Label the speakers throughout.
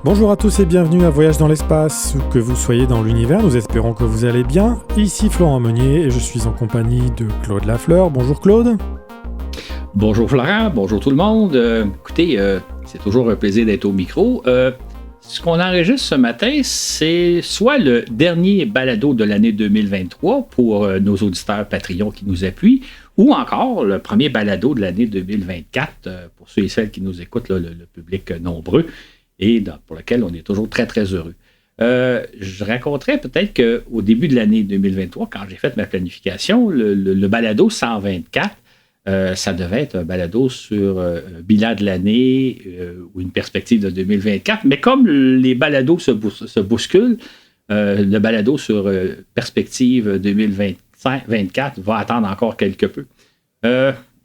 Speaker 1: Bonjour à tous et bienvenue à Voyage dans l'espace, où que vous soyez dans l'univers, nous espérons que vous allez bien. Ici Florent Meunier et je suis en compagnie de Claude Lafleur. Bonjour Claude.
Speaker 2: Bonjour Florent, bonjour tout le monde. Écoutez, c'est toujours un plaisir d'être au micro. Ce qu'on enregistre ce matin, c'est soit le dernier balado de l'année 2023 pour nos auditeurs Patreon qui nous appuient, ou encore le premier balado de l'année 2024 pour ceux et celles qui nous écoutent, là, le public nombreux, et pour lequel on est toujours très, très heureux. Je raconterais peut-être qu'au début de l'année 2023, quand j'ai fait ma planification, le balado 124, ça devait être un balado sur un bilan de l'année ou une perspective de 2024. Mais comme les balados se bousculent, le balado sur perspective 2024 va attendre encore quelque peu.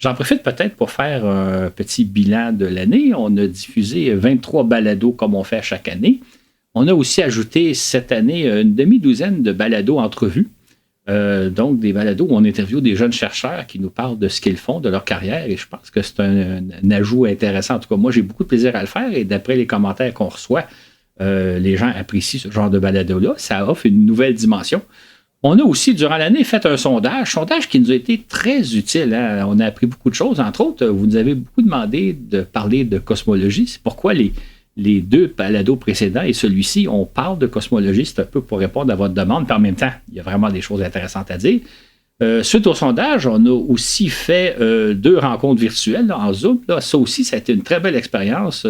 Speaker 2: J'en profite peut-être pour faire un petit bilan de l'année. On a diffusé 23 balados comme on fait à chaque année. On a aussi ajouté cette année une demi-douzaine de balados entrevues. Donc, des balados où on interviewe des jeunes chercheurs qui nous parlent de ce qu'ils font, de leur carrière, et je pense que c'est un ajout intéressant. En tout cas, moi, j'ai beaucoup de plaisir à le faire, et d'après les commentaires qu'on reçoit, les gens apprécient ce genre de balado-là. Ça offre une nouvelle dimension. On a aussi, durant l'année, fait un sondage qui nous a été très utile. Hein? On a appris beaucoup de choses. Entre autres, vous nous avez beaucoup demandé de parler de cosmologie. C'est pourquoi les deux balados précédents et celui-ci, on parle de cosmologie. C'est un peu pour répondre à votre demande. Puis en même temps, il y a vraiment des choses intéressantes à dire. Suite au sondage, on a aussi fait 2 rencontres virtuelles là, en Zoom. Là. Ça aussi, ça a été une très belle expérience.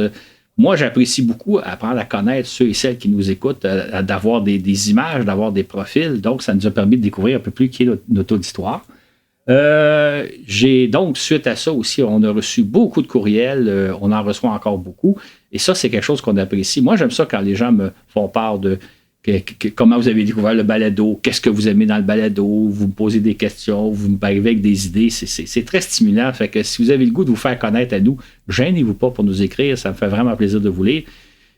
Speaker 2: Moi, j'apprécie beaucoup apprendre à connaître ceux et celles qui nous écoutent, d'avoir des images, d'avoir des profils. Donc, ça nous a permis de découvrir un peu plus qui est notre auditoire. J'ai donc, suite à ça aussi, on a reçu beaucoup de courriels. On en reçoit encore beaucoup. Et ça, c'est quelque chose qu'on apprécie. Moi, j'aime ça quand les gens me font part de comment vous avez découvert le balado, qu'est-ce que vous aimez dans le balado, vous me posez des questions, vous me arrivez avec des idées. C'est très stimulant. Fait que si vous avez le goût de vous faire connaître à nous, gênez-vous pas pour nous écrire. Ça me fait vraiment plaisir de vous lire.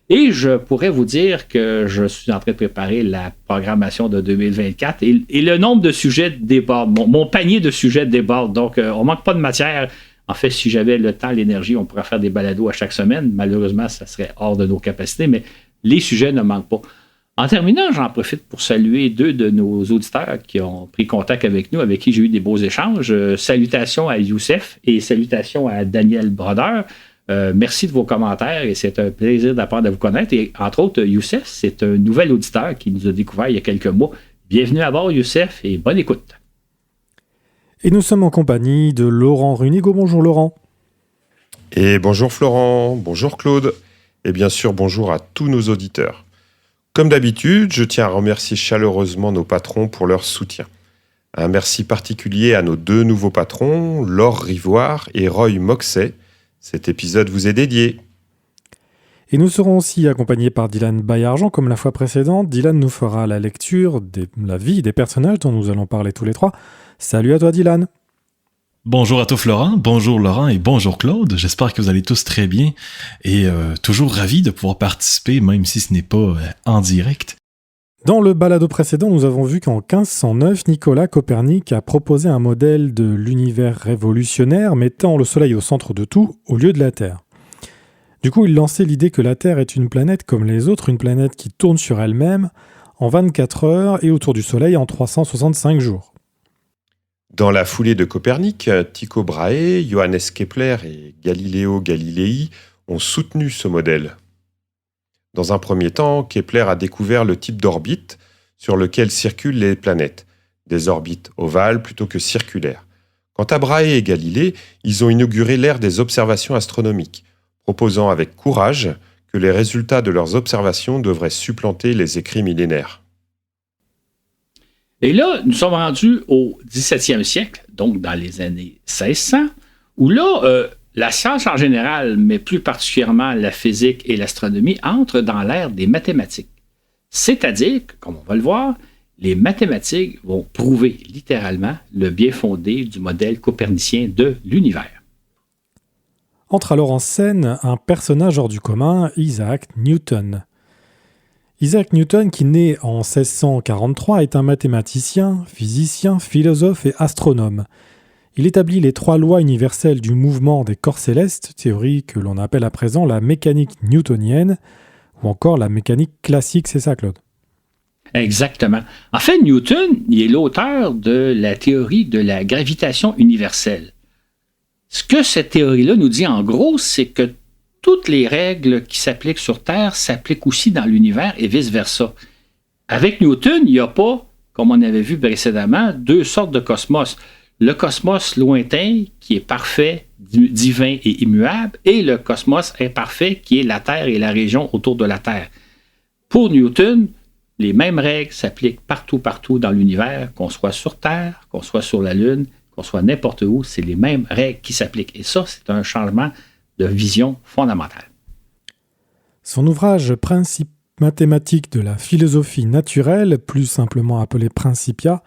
Speaker 2: Et je pourrais vous dire que je suis en train de préparer la programmation de 2024 et le nombre de sujets déborde. Mon panier de sujets déborde. Donc, on manque pas de matière. En fait, si j'avais le temps, l'énergie, on pourrait faire des balados à chaque semaine. Malheureusement, ça serait hors de nos capacités, mais les sujets ne manquent pas. En terminant, j'en profite pour saluer 2 de nos auditeurs qui ont pris contact avec nous, avec qui j'ai eu des beaux échanges. Salutations à Youssef et salutations à Daniel Brodeur. Merci de vos commentaires et c'est un plaisir d'apprendre à vous connaître. Et entre autres, Youssef, c'est un nouvel auditeur qui nous a découvert il y a quelques mois. Bienvenue à bord, Youssef, et bonne écoute.
Speaker 1: Et nous sommes en compagnie de Laurent Runigo. Bonjour Laurent.
Speaker 3: Et bonjour Florent, bonjour Claude, et bien sûr bonjour à tous nos auditeurs. Comme d'habitude, je tiens à remercier chaleureusement nos patrons pour leur soutien. Un merci particulier à nos 2 nouveaux patrons, Laure Rivoire et Roy Moxey. Cet épisode vous est dédié.
Speaker 1: Et nous serons aussi accompagnés par Dylan Baillargeon comme la fois précédente. Dylan nous fera la lecture de la vie des personnages dont nous allons parler tous les 3. Salut à toi Dylan.
Speaker 4: Bonjour à toi Florent, bonjour Laurent et bonjour Claude. J'espère que vous allez tous très bien et toujours ravi de pouvoir participer, même si ce n'est pas en direct.
Speaker 1: Dans le balado précédent, nous avons vu qu'en 1509, Nicolas Copernic a proposé un modèle de l'univers révolutionnaire mettant le Soleil au centre de tout, au lieu de la Terre. Du coup, il lançait l'idée que la Terre est une planète comme les autres, une planète qui tourne sur elle-même en 24 heures et autour du Soleil en 365 jours.
Speaker 3: Dans la foulée de Copernic, Tycho Brahe, Johannes Kepler et Galileo Galilei ont soutenu ce modèle. Dans un premier temps, Kepler a découvert le type d'orbite sur lequel circulent les planètes, des orbites ovales plutôt que circulaires. Quant à Brahe et Galilée, ils ont inauguré l'ère des observations astronomiques, proposant avec courage que les résultats de leurs observations devraient supplanter les écrits millénaires.
Speaker 2: Et là, nous sommes rendus au 17e siècle, donc dans les années 1600, où là, la science en général, mais plus particulièrement la physique et l'astronomie, entrent dans l'ère des mathématiques. C'est-à-dire que, comme on va le voir, les mathématiques vont prouver littéralement le bien fondé du modèle copernicien de l'univers.
Speaker 1: Entre alors en scène un personnage hors du commun, Isaac Newton. Isaac Newton, qui naît en 1643, est un mathématicien, physicien, philosophe et astronome. Il établit les 3 lois universelles du mouvement des corps célestes, théorie que l'on appelle à présent la mécanique newtonienne, ou encore la mécanique classique, c'est ça, Claude?
Speaker 2: Exactement. En fait, Newton, il est l'auteur de la théorie de la gravitation universelle. Ce que cette théorie-là nous dit en gros, c'est que toutes les règles qui s'appliquent sur Terre s'appliquent aussi dans l'univers et vice-versa. Avec Newton, il n'y a pas, comme on avait vu précédemment, deux sortes de cosmos. Le cosmos lointain, qui est parfait, divin et immuable, et le cosmos imparfait, qui est la Terre et la région autour de la Terre. Pour Newton, les mêmes règles s'appliquent partout dans l'univers, qu'on soit sur Terre, qu'on soit sur la Lune, qu'on soit n'importe où, c'est les mêmes règles qui s'appliquent. Et ça, c'est un changement de vision fondamentale.
Speaker 1: Son ouvrage Principes mathématiques de la philosophie naturelle, plus simplement appelé Principia,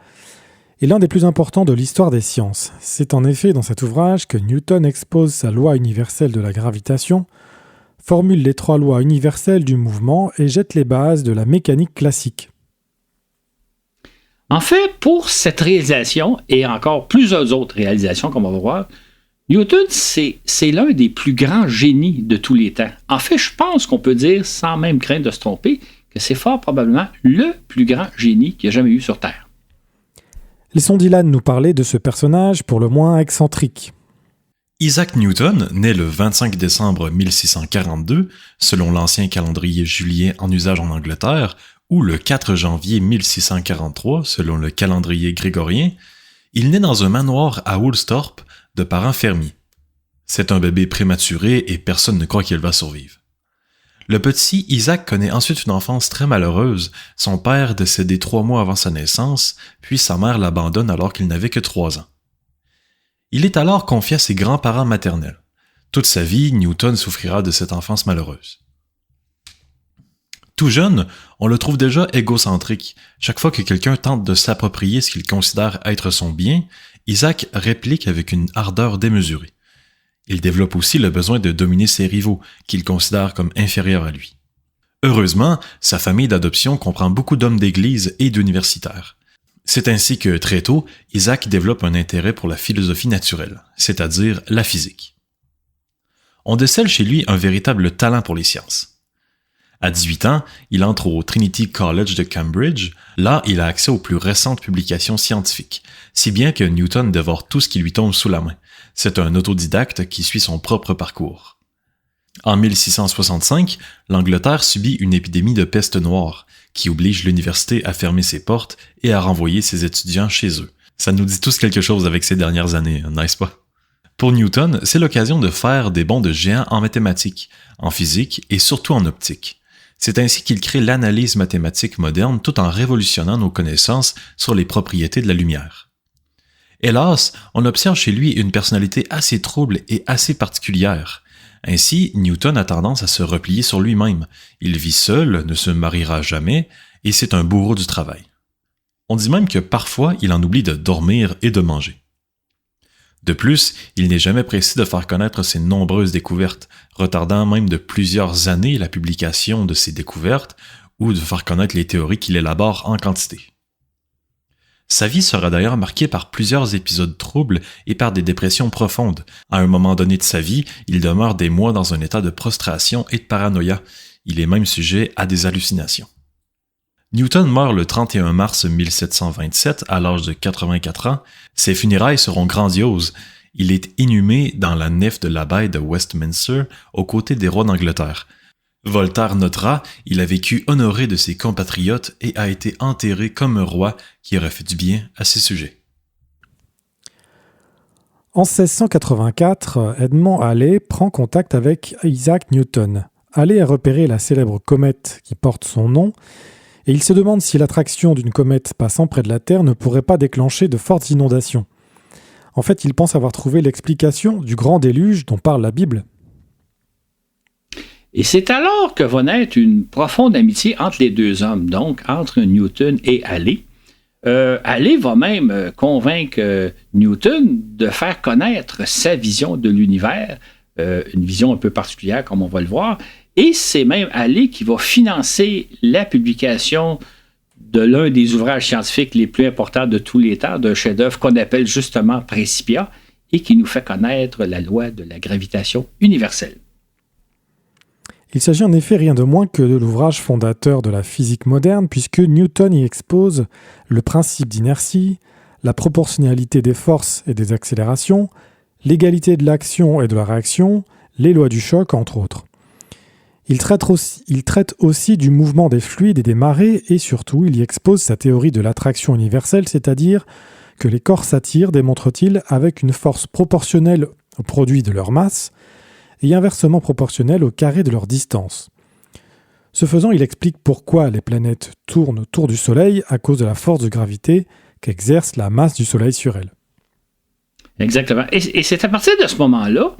Speaker 1: est l'un des plus importants de l'histoire des sciences. C'est en effet dans cet ouvrage que Newton expose sa loi universelle de la gravitation, formule les 3 lois universelles du mouvement et jette les bases de la mécanique classique.
Speaker 2: En fait, pour cette réalisation, et encore plusieurs autres réalisations, comme on va voir, Newton, c'est l'un des plus grands génies de tous les temps. En fait, je pense qu'on peut dire, sans même craindre de se tromper, que c'est fort probablement le plus grand génie qu'il y a jamais eu sur Terre.
Speaker 1: Laissons Dylan nous parler de ce personnage pour le moins excentrique.
Speaker 4: Isaac Newton, né le 25 décembre 1642, selon l'ancien calendrier julien en usage en Angleterre, ou le 4 janvier 1643, selon le calendrier grégorien, il naît dans un manoir à Woolsthorpe de parents fermiers. C'est un bébé prématuré et personne ne croit qu'il va survivre. Le petit Isaac connaît ensuite une enfance très malheureuse, son père décédé 3 mois avant sa naissance, puis sa mère l'abandonne alors qu'il n'avait que 3 ans. Il est alors confié à ses grands-parents maternels. Toute sa vie, Newton souffrira de cette enfance malheureuse. Tout jeune, on le trouve déjà égocentrique. Chaque fois que quelqu'un tente de s'approprier ce qu'il considère être son bien, Isaac réplique avec une ardeur démesurée. Il développe aussi le besoin de dominer ses rivaux, qu'il considère comme inférieurs à lui. Heureusement, sa famille d'adoption comprend beaucoup d'hommes d'église et d'universitaires. C'est ainsi que, très tôt, Isaac développe un intérêt pour la philosophie naturelle, c'est-à-dire la physique. On décèle chez lui un véritable talent pour les sciences. À 18 ans, il entre au Trinity College de Cambridge. Là, il a accès aux plus récentes publications scientifiques, si bien que Newton dévore tout ce qui lui tombe sous la main. C'est un autodidacte qui suit son propre parcours. En 1665, l'Angleterre subit une épidémie de peste noire, qui oblige l'université à fermer ses portes et à renvoyer ses étudiants chez eux. Ça nous dit tous quelque chose avec ces dernières années, n'est-ce pas? Pour Newton, c'est l'occasion de faire des bonds de géant en mathématiques, en physique et surtout en optique. C'est ainsi qu'il crée l'analyse mathématique moderne tout en révolutionnant nos connaissances sur les propriétés de la lumière. Hélas, on observe chez lui une personnalité assez trouble et assez particulière. Ainsi, Newton a tendance à se replier sur lui-même. Il vit seul, ne se mariera jamais, et c'est un bourreau du travail. On dit même que parfois, il en oublie de dormir et de manger. De plus, il n'est jamais pressé de faire connaître ses nombreuses découvertes, retardant même de plusieurs années la publication de ses découvertes ou de faire connaître les théories qu'il élabore en quantité. Sa vie sera d'ailleurs marquée par plusieurs épisodes troubles et par des dépressions profondes. À un moment donné de sa vie, il demeure des mois dans un état de prostration et de paranoïa. Il est même sujet à des hallucinations. Newton meurt le 31 mars 1727 à l'âge de 84 ans. Ses funérailles seront grandioses. Il est inhumé dans la nef de l'abbaye de Westminster aux côtés des rois d'Angleterre. Voltaire notera, il a vécu honoré de ses compatriotes et a été enterré comme un roi qui aurait fait du bien à ses sujets.
Speaker 1: En 1684, Edmond Halley prend contact avec Isaac Newton. Halley a repéré la célèbre comète qui porte son nom et il se demande si l'attraction d'une comète passant près de la Terre ne pourrait pas déclencher de fortes inondations. En fait, il pense avoir trouvé l'explication du grand déluge dont parle la Bible.
Speaker 2: Et c'est alors que va naître une profonde amitié entre les deux hommes, donc entre Newton et Halley. Halley va même convaincre Newton de faire connaître sa vision de l'univers, une vision un peu particulière comme on va le voir, et c'est même Halley qui va financer la publication de l'un des ouvrages scientifiques les plus importants de tous les temps, d'un chef-d'œuvre qu'on appelle justement Principia, et qui nous fait connaître la loi de la gravitation universelle.
Speaker 1: Il s'agit en effet rien de moins que de l'ouvrage fondateur de la physique moderne, puisque Newton y expose le principe d'inertie, la proportionnalité des forces et des accélérations, l'égalité de l'action et de la réaction, les lois du choc, entre autres. Il traite aussi du mouvement des fluides et des marées, et surtout, il y expose sa théorie de l'attraction universelle, c'est-à-dire que les corps s'attirent, démontre-t-il, avec une force proportionnelle au produit de leur masse, et inversement proportionnelle au carré de leur distance. Ce faisant, il explique pourquoi les planètes tournent autour du Soleil à cause de la force de gravité qu'exerce la masse du Soleil sur elles.
Speaker 2: Exactement. Et c'est à partir de ce moment-là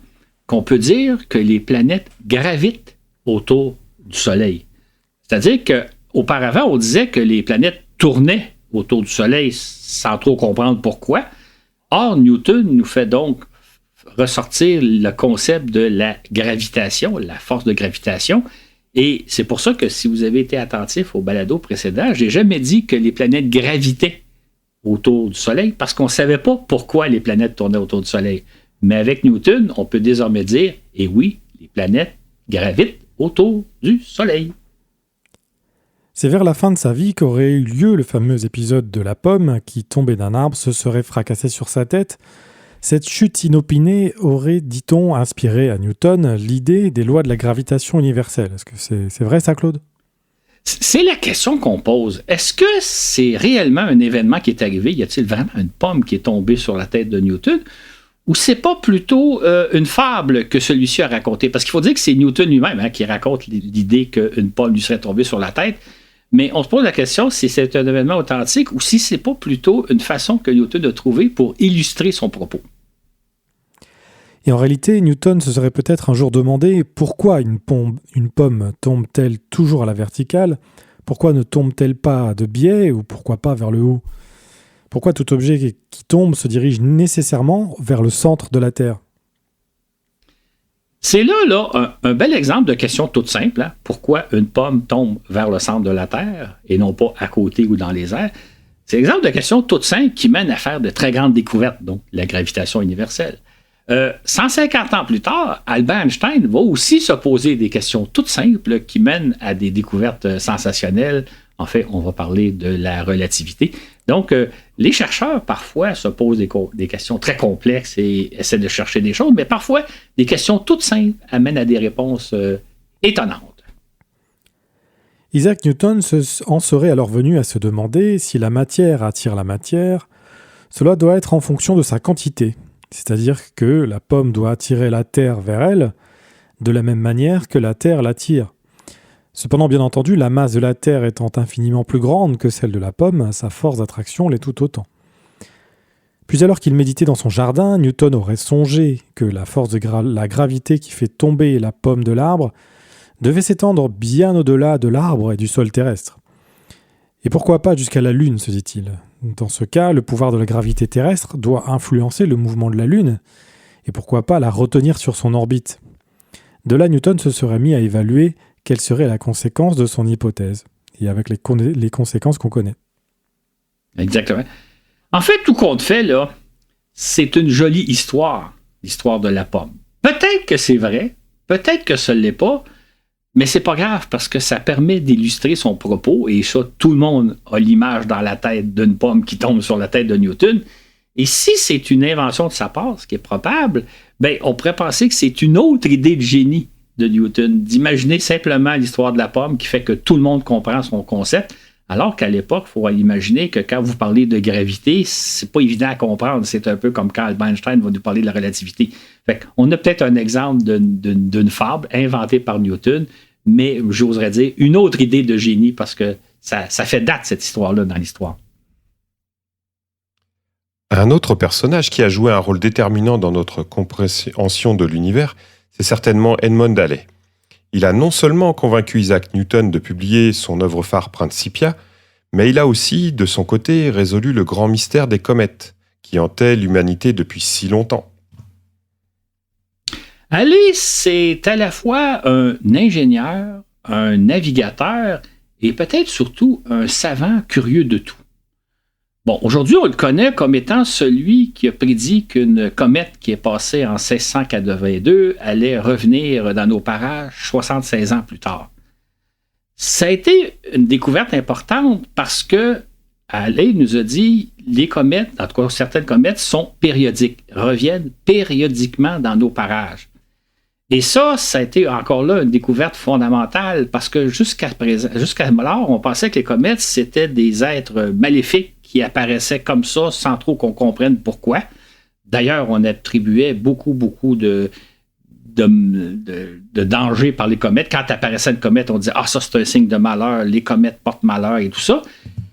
Speaker 2: qu'on peut dire que les planètes gravitent autour du Soleil. C'est-à-dire qu'auparavant, on disait que les planètes tournaient autour du Soleil sans trop comprendre pourquoi. Or, Newton nous fait donc ressortir le concept de la gravitation, la force de gravitation. Et c'est pour ça que si vous avez été attentif au balado précédent, j'ai jamais dit que les planètes gravitaient autour du Soleil parce qu'on ne savait pas pourquoi les planètes tournaient autour du Soleil. Mais avec Newton, on peut désormais dire, et oui, les planètes gravitent autour du Soleil.
Speaker 1: C'est vers la fin de sa vie qu'aurait eu lieu le fameux épisode de la pomme qui, tombée d'un arbre, se serait fracassée sur sa tête. Cette chute inopinée aurait, dit-on, inspiré à Newton l'idée des lois de la gravitation universelle. Est-ce que c'est vrai ça, Claude?
Speaker 2: C'est la question qu'on pose. Est-ce que c'est réellement un événement qui est arrivé? Y a-t-il vraiment une pomme qui est tombée sur la tête de Newton? Ou c'est pas plutôt une fable que celui-ci a racontée? Parce qu'il faut dire que c'est Newton lui-même qui raconte l'idée qu'une pomme lui serait tombée sur la tête. Mais on se pose la question si c'est un événement authentique ou si c'est pas plutôt une façon que Newton a trouvée pour illustrer son propos.
Speaker 1: Et en réalité, Newton se serait peut-être un jour demandé pourquoi une pomme tombe-t-elle toujours à la verticale? Pourquoi ne tombe-t-elle pas de biais ou pourquoi pas vers le haut? Pourquoi tout objet qui tombe se dirige nécessairement vers le centre de la Terre?
Speaker 2: C'est là un bel exemple de question toute simple. Hein? Pourquoi une pomme tombe vers le centre de la Terre et non pas à côté ou dans les airs? C'est l'exemple de question toute simple qui mène à faire de très grandes découvertes, donc la gravitation universelle. 150 ans plus tard, Albert Einstein va aussi se poser des questions toutes simples qui mènent à des découvertes sensationnelles. En fait, on va parler de la relativité. Donc, les chercheurs, parfois, se posent des questions très complexes et essaient de chercher des choses, mais parfois, des questions toutes simples amènent à des réponses étonnantes.
Speaker 1: Isaac Newton en serait alors venu à se demander si la matière attire la matière. Cela doit être en fonction de sa quantité. C'est-à-dire que la pomme doit attirer la Terre vers elle de la même manière que la Terre l'attire. Cependant, bien entendu, la masse de la Terre étant infiniment plus grande que celle de la pomme, sa force d'attraction l'est tout autant. Puis alors qu'il méditait dans son jardin, Newton aurait songé que la force de la gravité qui fait tomber la pomme de l'arbre devait s'étendre bien au-delà de l'arbre et du sol terrestre. Et pourquoi pas jusqu'à la Lune, se dit-il. Dans ce cas, le pouvoir de la gravité terrestre doit influencer le mouvement de la Lune, et pourquoi pas la retenir sur son orbite. De là, Newton se serait mis à évaluer quelle serait la conséquence de son hypothèse, et avec les conséquences qu'on connaît.
Speaker 2: Exactement. En fait, tout compte fait, là, c'est une jolie histoire, l'histoire de la pomme. Peut-être que c'est vrai, peut-être que ce ne l'est pas, mais c'est pas grave parce que ça permet d'illustrer son propos et ça, tout le monde a l'image dans la tête d'une pomme qui tombe sur la tête de Newton. Et si c'est une invention de sa part, ce qui est probable, ben, on pourrait penser que c'est une autre idée de génie de Newton, d'imaginer simplement l'histoire de la pomme qui fait que tout le monde comprend son concept, alors qu'à l'époque, il faut imaginer que quand vous parlez de gravité, c'est pas évident à comprendre. C'est un peu comme quand Albert Einstein va nous parler de la relativité. Fait qu'on a peut-être un exemple d'une fable inventée par Newton, mais j'oserais dire une autre idée de génie parce que ça fait date, cette histoire-là, dans l'histoire.
Speaker 3: Un autre personnage qui a joué un rôle déterminant dans notre compréhension de l'univers, c'est certainement Edmond Halley. Il a non seulement convaincu Isaac Newton de publier son œuvre phare Principia, mais il a aussi, de son côté, résolu le grand mystère des comètes, qui hantait l'humanité depuis si longtemps.
Speaker 2: Halley, c'est à la fois un ingénieur, un navigateur et peut-être surtout un savant curieux de tout. Bon, aujourd'hui, on le connaît comme étant celui qui a prédit qu'une comète qui est passée en 1682 allait revenir dans nos parages 76 ans plus tard. Ça a été une découverte importante parce que Halley nous a dit les comètes, en tout cas certaines comètes, sont périodiques, reviennent périodiquement dans nos parages. Et ça a été encore là une découverte fondamentale parce que jusqu'à alors, on pensait que les comètes, c'était des êtres maléfiques qui apparaissaient comme ça sans trop qu'on comprenne pourquoi. D'ailleurs, on attribuait beaucoup de danger par les comètes. Quand apparaissait une comète, on disait « Ah, ça, c'est un signe de malheur, les comètes portent malheur et tout ça. »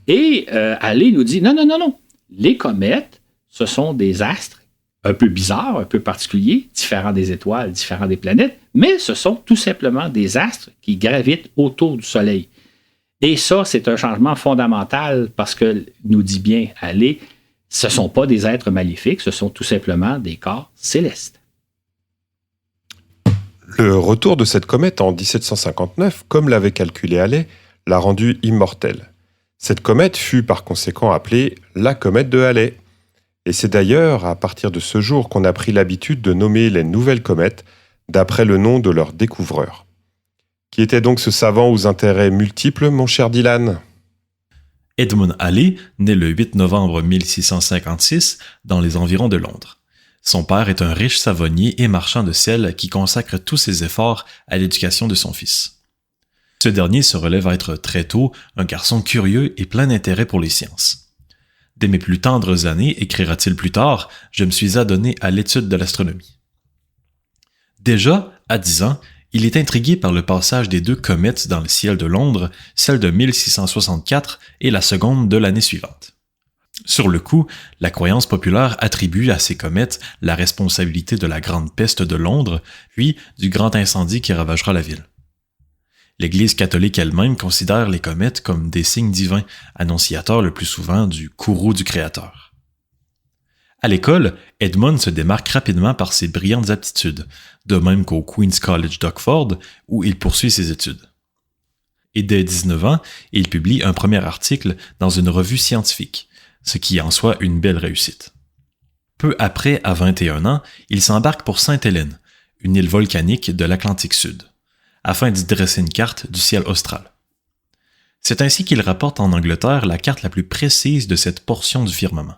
Speaker 2: Et Halley nous dit « Non. Les comètes, ce sont des astres un peu bizarres, un peu particuliers, différents des étoiles, différents des planètes, mais ce sont tout simplement des astres qui gravitent autour du Soleil. » Et ça, c'est un changement fondamental parce que, nous dit bien Halley, ce ne sont pas des êtres maléfiques, ce sont tout simplement des corps célestes.
Speaker 3: Le retour de cette comète en 1759, comme l'avait calculé Halley, l'a rendue immortelle. Cette comète fut par conséquent appelée la comète de Halley. Et c'est d'ailleurs à partir de ce jour qu'on a pris l'habitude de nommer les nouvelles comètes d'après le nom de leur découvreur. Qui était donc ce savant aux intérêts multiples, mon cher Dylan ?
Speaker 4: Edmund Halley, né le 8 novembre 1656 dans les environs de Londres. Son père est un riche savonnier et marchand de sel qui consacre tous ses efforts à l'éducation de son fils. Ce dernier se relève à être très tôt un garçon curieux et plein d'intérêt pour les sciences. Dès mes plus tendres années, écrira-t-il plus tard, je me suis adonné à l'étude de l'astronomie. Déjà, à 10 ans, il est intrigué par le passage des 2 comètes dans le ciel de Londres, celle de 1664 et la seconde de l'année suivante. Sur le coup, la croyance populaire attribue à ces comètes la responsabilité de la grande peste de Londres, puis du grand incendie qui ravagera la ville. L'Église catholique elle-même considère les comètes comme des signes divins, annonciateurs le plus souvent du courroux du Créateur. À l'école, Edmund se démarque rapidement par ses brillantes aptitudes, de même qu'au Queen's College d'Oxford, où il poursuit ses études. Et dès 19 ans, il publie un premier article dans une revue scientifique, ce qui en soit une belle réussite. Peu après, à 21 ans, il s'embarque pour Sainte-Hélène, une île volcanique de l'Atlantique Sud, afin d'y dresser une carte du ciel austral. C'est ainsi qu'il rapporte en Angleterre la carte la plus précise de cette portion du firmament.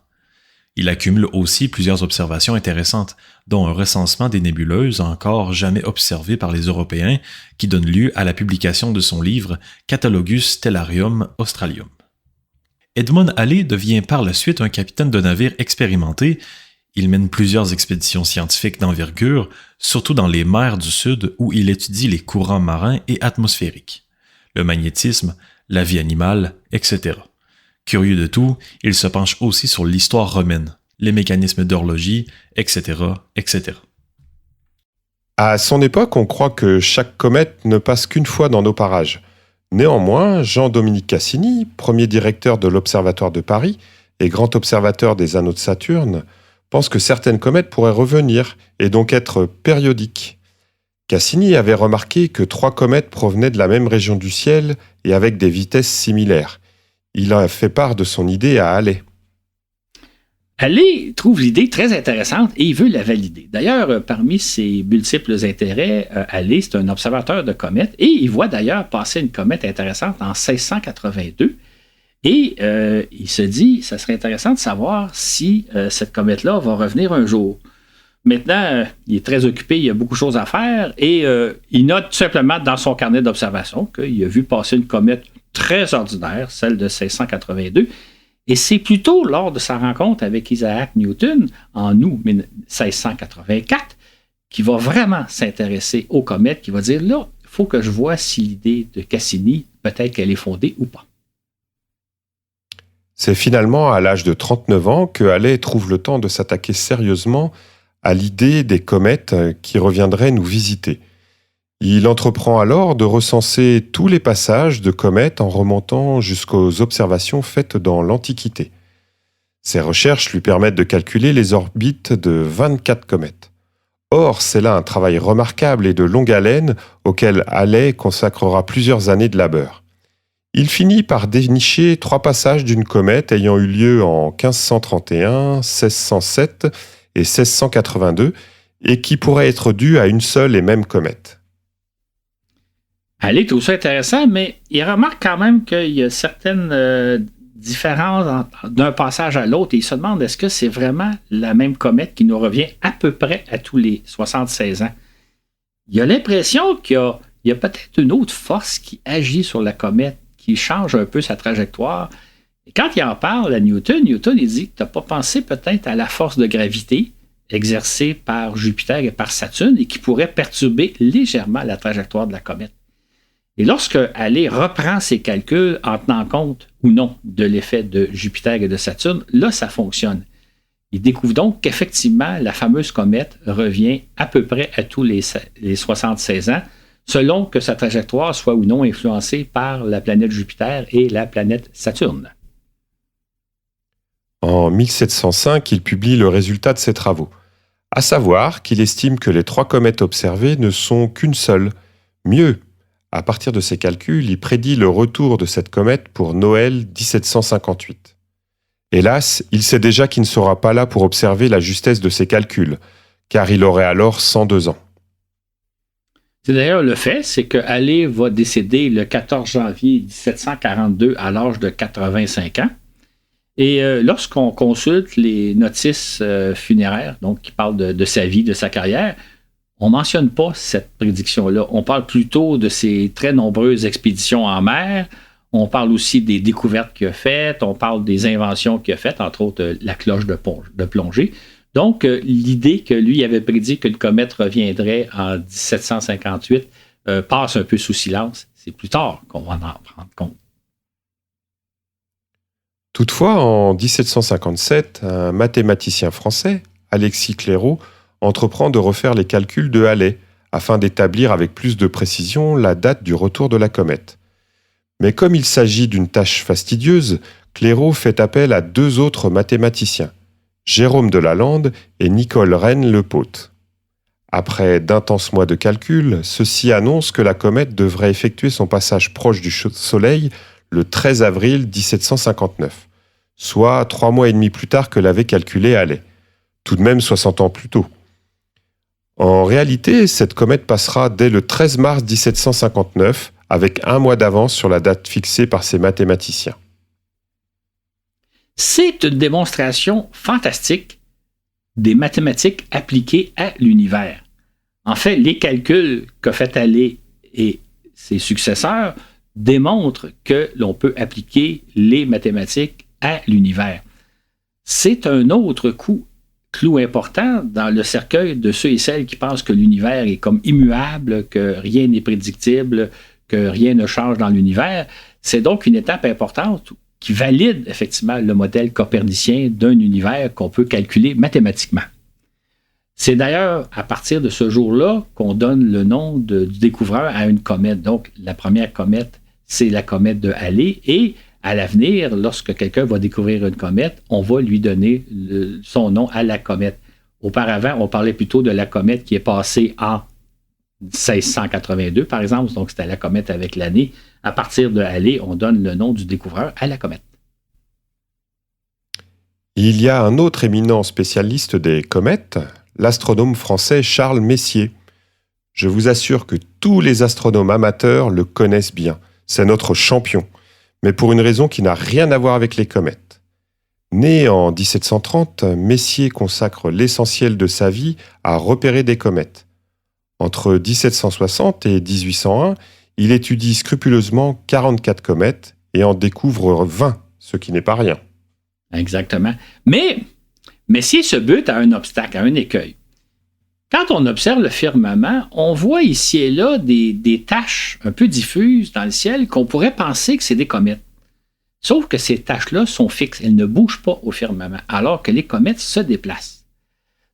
Speaker 4: Il accumule aussi plusieurs observations intéressantes, dont un recensement des nébuleuses encore jamais observées par les Européens, qui donne lieu à la publication de son livre Catalogus Stellarium Australium. Edmund Halley devient par la suite un capitaine de navire expérimenté. Il mène plusieurs expéditions scientifiques d'envergure, surtout dans les mers du Sud où il étudie les courants marins et atmosphériques, le magnétisme, la vie animale, etc. Curieux de tout, il se penche aussi sur l'histoire romaine, les mécanismes d'horlogie, etc., etc.
Speaker 3: À son époque, on croit que chaque comète ne passe qu'une fois dans nos parages. Néanmoins, Jean-Dominique Cassini, premier directeur de l'Observatoire de Paris et grand observateur des anneaux de Saturne, pense que certaines comètes pourraient revenir et donc être périodiques. Cassini avait remarqué que 3 comètes provenaient de la même région du ciel et avec des vitesses similaires. Il a fait part de son idée à Halley.
Speaker 2: Halley trouve l'idée très intéressante et il veut la valider. D'ailleurs, parmi ses multiples intérêts, Halley, c'est un observateur de comètes et il voit d'ailleurs passer une comète intéressante en 1682. Et il se dit, ça serait intéressant de savoir si cette comète-là va revenir un jour. Maintenant, il est très occupé, il y a beaucoup de choses à faire et il note tout simplement dans son carnet d'observation qu'il a vu passer une comète très ordinaire, celle de 1682. Et c'est plutôt lors de sa rencontre avec Isaac Newton en août 1684 qu'il va vraiment s'intéresser aux comètes, qu'il va dire là, il faut que je vois si l'idée de Cassini, peut-être qu'elle est fondée ou pas.
Speaker 3: C'est finalement à l'âge de 39 ans que Halley trouve le temps de s'attaquer sérieusement à l'idée des comètes qui reviendraient nous visiter. Il entreprend alors de recenser tous les passages de comètes en remontant jusqu'aux observations faites dans l'Antiquité. Ces recherches lui permettent de calculer les orbites de 24 comètes. Or, c'est là un travail remarquable et de longue haleine auquel Halley consacrera plusieurs années de labeur. Il finit par dénicher 3 passages d'une comète ayant eu lieu en 1531, 1607 et 1682 et qui pourraient être dus à une seule et même comète.
Speaker 2: Allez, tout ça intéressant, mais il remarque quand même qu'il y a certaines différences d'un passage à l'autre et il se demande est-ce que c'est vraiment la même comète qui nous revient à peu près à tous les 76 ans. Il a l'impression qu'il y a peut-être une autre force qui agit sur la comète, qui change un peu sa trajectoire. Et quand il en parle à Newton, il dit tu n'as pas pensé peut-être à la force de gravité exercée par Jupiter et par Saturne et qui pourrait perturber légèrement la trajectoire de la comète. Et lorsque Halley reprend ses calculs en tenant compte ou non de l'effet de Jupiter et de Saturne, là, ça fonctionne. Il découvre donc qu'effectivement, la fameuse comète revient à peu près à tous les 76 ans, selon que sa trajectoire soit ou non influencée par la planète Jupiter et la planète Saturne.
Speaker 3: En 1705, il publie le résultat de ses travaux, à savoir qu'il estime que les 3 comètes observées ne sont qu'une seule. Mieux, à partir de ses calculs, il prédit le retour de cette comète pour Noël 1758. Hélas, il sait déjà qu'il ne sera pas là pour observer la justesse de ses calculs, car il aurait alors 102 ans.
Speaker 2: C'est d'ailleurs le fait, c'est que Halley va décéder le 14 janvier 1742 à l'âge de 85 ans. Et lorsqu'on consulte les notices funéraires, donc qui parlent de sa vie, de sa carrière, on ne mentionne pas cette prédiction-là. On parle plutôt de ses très nombreuses expéditions en mer. On parle aussi des découvertes qu'il a faites. On parle des inventions qu'il a faites, entre autres la cloche de plongée. Donc, l'idée que lui avait prédit qu'une comète reviendrait en 1758 passe un peu sous silence. C'est plus tard qu'on va en prendre compte.
Speaker 3: Toutefois, en 1757, un mathématicien français, Alexis Clairaut, entreprend de refaire les calculs de Halley afin d'établir avec plus de précision la date du retour de la comète. Mais comme il s'agit d'une tâche fastidieuse, Clairaut fait appel à 2 autres mathématiciens, Jérôme de Lalande et Nicole Rennes-Lepaute. Après d'intenses mois de calculs, ceux-ci annoncent que la comète devrait effectuer son passage proche du Soleil le 13 avril 1759, soit 3 mois et demi plus tard que l'avait calculé Halley, tout de même 60 ans plus tôt. En réalité, cette comète passera dès le 13 mars 1759, avec 1 mois d'avance sur la date fixée par ces mathématiciens.
Speaker 2: C'est une démonstration fantastique des mathématiques appliquées à l'univers. En fait, les calculs qu'a fait Halley et ses successeurs démontrent que l'on peut appliquer les mathématiques à l'univers. C'est un autre clou important dans le cercueil de ceux et celles qui pensent que l'univers est comme immuable, que rien n'est prédictible, que rien ne change dans l'univers. C'est donc une étape importante qui valide effectivement le modèle copernicien d'un univers qu'on peut calculer mathématiquement. C'est d'ailleurs à partir de ce jour-là qu'on donne le nom du découvreur à une comète. Donc, la première comète, c'est la comète de Halley et à l'avenir, lorsque quelqu'un va découvrir une comète, on va lui donner son nom à la comète. Auparavant, on parlait plutôt de la comète qui est passée en 1682, par exemple, donc c'était la comète avec l'année. À partir de Halley, on donne le nom du découvreur à la comète.
Speaker 3: Il y a un autre éminent spécialiste des comètes, l'astronome français Charles Messier. Je vous assure que tous les astronomes amateurs le connaissent bien. C'est notre champion, mais pour une raison qui n'a rien à voir avec les comètes. Né en 1730, Messier consacre l'essentiel de sa vie à repérer des comètes. Entre 1760 et 1801, il étudie scrupuleusement 44 comètes et en découvre 20, ce qui n'est pas rien.
Speaker 2: Exactement. Mais Messier se bute à un obstacle, à un écueil. Quand on observe le firmament, on voit ici et là des taches un peu diffuses dans le ciel qu'on pourrait penser que c'est des comètes. Sauf que ces taches-là sont fixes, elles ne bougent pas au firmament, alors que les comètes se déplacent.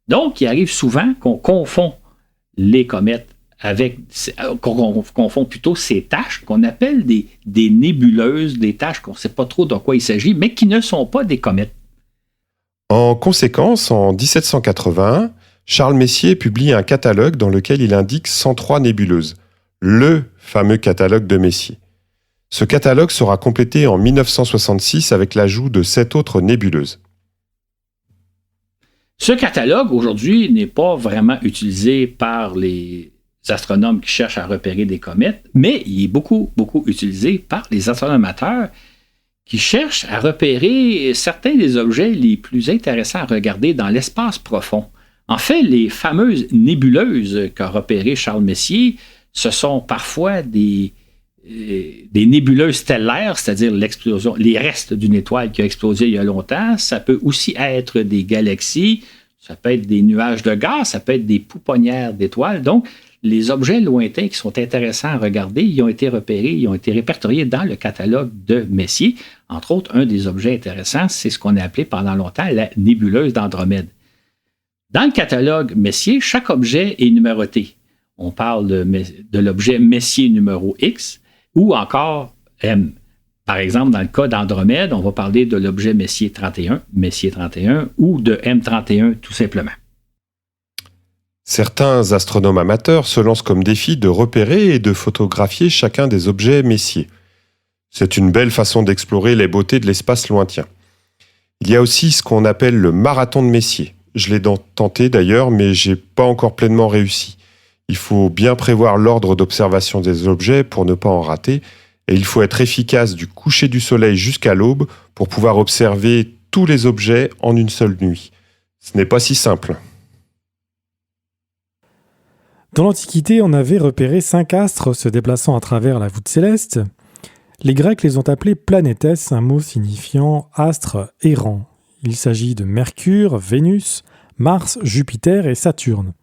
Speaker 2: Donc, il arrive souvent qu'on confond les comètes qu'on confond plutôt ces taches qu'on appelle des nébuleuses, des taches qu'on ne sait pas trop de quoi il s'agit, mais qui ne sont pas des comètes.
Speaker 3: En conséquence, en 1781, Charles Messier publie un catalogue dans lequel il indique 103 nébuleuses, le fameux catalogue de Messier. Ce catalogue sera complété en 1966 avec l'ajout de 7 autres nébuleuses.
Speaker 2: Ce catalogue, aujourd'hui, n'est pas vraiment utilisé par les astronomes qui cherchent à repérer des comètes, mais il est beaucoup, beaucoup utilisé par les astronomes amateurs qui cherchent à repérer certains des objets les plus intéressants à regarder dans l'espace profond. En fait, les fameuses nébuleuses qu'a repérées Charles Messier, ce sont parfois des nébuleuses stellaires, c'est-à-dire l'explosion, les restes d'une étoile qui a explosé il y a longtemps. Ça peut aussi être des galaxies, ça peut être des nuages de gaz, ça peut être des pouponnières d'étoiles. Donc, les objets lointains qui sont intéressants à regarder, ils ont été repérés, ils ont été répertoriés dans le catalogue de Messier. Entre autres, un des objets intéressants, c'est ce qu'on a appelé pendant longtemps la nébuleuse d'Andromède. Dans le catalogue Messier, chaque objet est numéroté. On parle de l'objet Messier numéro X ou encore M. Par exemple, dans le cas d'Andromède, on va parler de l'objet Messier 31 ou de M31 tout simplement.
Speaker 3: Certains astronomes amateurs se lancent comme défi de repérer et de photographier chacun des objets Messier. C'est une belle façon d'explorer les beautés de l'espace lointain. Il y a aussi ce qu'on appelle le marathon de Messier. Je l'ai tenté d'ailleurs, mais j'ai pas encore pleinement réussi. Il faut bien prévoir l'ordre d'observation des objets pour ne pas en rater, et il faut être efficace du coucher du soleil jusqu'à l'aube pour pouvoir observer tous les objets en une seule nuit. Ce n'est pas si simple.
Speaker 1: Dans l'Antiquité, on avait repéré 5 astres se déplaçant à travers la voûte céleste. Les Grecs les ont appelés planétes, un mot signifiant astre errant. Il s'agit de Mercure, Vénus, Mars, Jupiter et Saturne.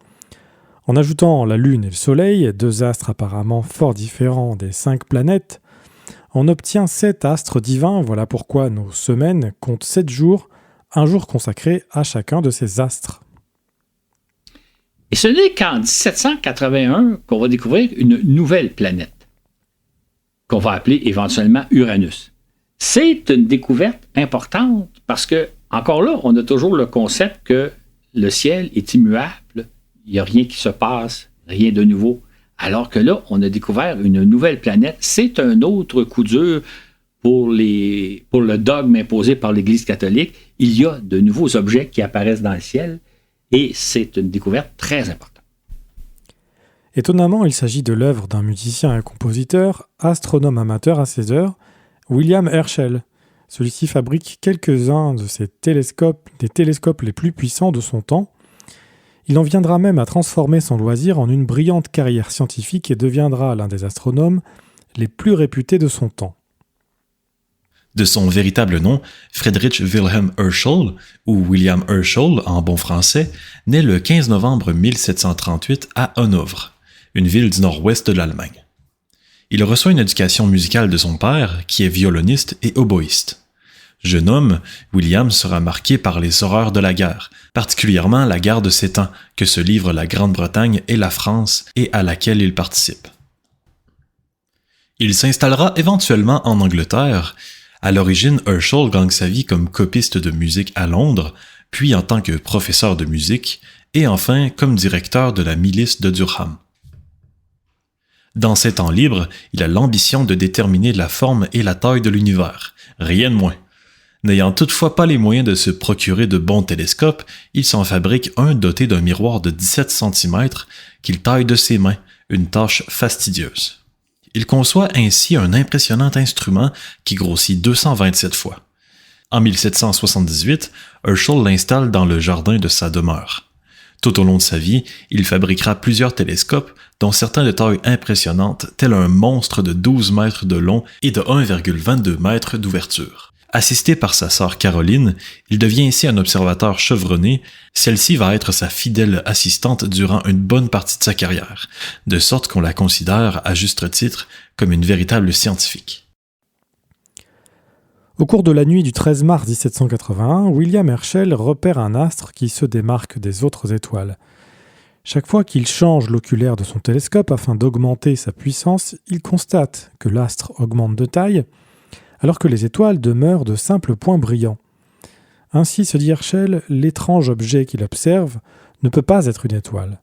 Speaker 1: En ajoutant la Lune et le Soleil, 2 astres apparemment fort différents des 5 planètes, on obtient 7 astres divins. Voilà pourquoi nos semaines comptent 7 jours, un jour consacré à chacun de ces astres.
Speaker 2: Et ce n'est qu'en 1781 qu'on va découvrir une nouvelle planète, qu'on va appeler éventuellement Uranus. C'est une découverte importante parce que, encore là, on a toujours le concept que le ciel est immuable, il n'y a rien qui se passe, rien de nouveau. Alors que là, on a découvert une nouvelle planète. C'est un autre coup dur pour le dogme imposé par l'Église catholique. Il y a de nouveaux objets qui apparaissent dans le ciel. Et c'est une découverte très importante.
Speaker 1: Étonnamment, il s'agit de l'œuvre d'un musicien et compositeur, astronome amateur à ses heures, William Herschel. Celui-ci fabrique quelques-uns de ses télescopes, des télescopes les plus puissants de son temps. Il en viendra même à transformer son loisir en une brillante carrière scientifique et deviendra l'un des astronomes les plus réputés de son temps.
Speaker 4: De son véritable nom, Friedrich Wilhelm Herschel, ou William Herschel en bon français, naît le 15 novembre 1738 à Hanovre, une ville du nord-ouest de l'Allemagne. Il reçoit une éducation musicale de son père, qui est violoniste et oboïste. Jeune homme, William sera marqué par les horreurs de la guerre, particulièrement la guerre de 7 ans que se livrent la Grande-Bretagne et la France et à laquelle il participe. Il s'installera éventuellement en Angleterre. À l'origine, Herschel gagne sa vie comme copiste de musique à Londres, puis en tant que professeur de musique, et enfin comme directeur de la milice de Durham. Dans ses temps libres, il a l'ambition de déterminer la forme et la taille de l'univers, rien de moins. N'ayant toutefois pas les moyens de se procurer de bons télescopes, il s'en fabrique un doté d'un miroir de 17 cm qu'il taille de ses mains, une tâche fastidieuse. Il conçoit ainsi un impressionnant instrument qui grossit 227 fois. En 1778, Herschel l'installe dans le jardin de sa demeure. Tout au long de sa vie, il fabriquera plusieurs télescopes, dont certains de taille impressionnante, tel un monstre de 12 mètres de long et de 1,22 mètres d'ouverture. Assisté par sa sœur Caroline, il devient ainsi un observateur chevronné. Celle-ci va être sa fidèle assistante durant une bonne partie de sa carrière, de sorte qu'on la considère, à juste titre, comme une véritable scientifique.
Speaker 1: Au cours de la nuit du 13 mars 1781, William Herschel repère un astre qui se démarque des autres étoiles. Chaque fois qu'il change l'oculaire de son télescope afin d'augmenter sa puissance, il constate que l'astre augmente de taille, alors que les étoiles demeurent de simples points brillants. Ainsi, se dit Herschel, l'étrange objet qu'il observe ne peut pas être une étoile.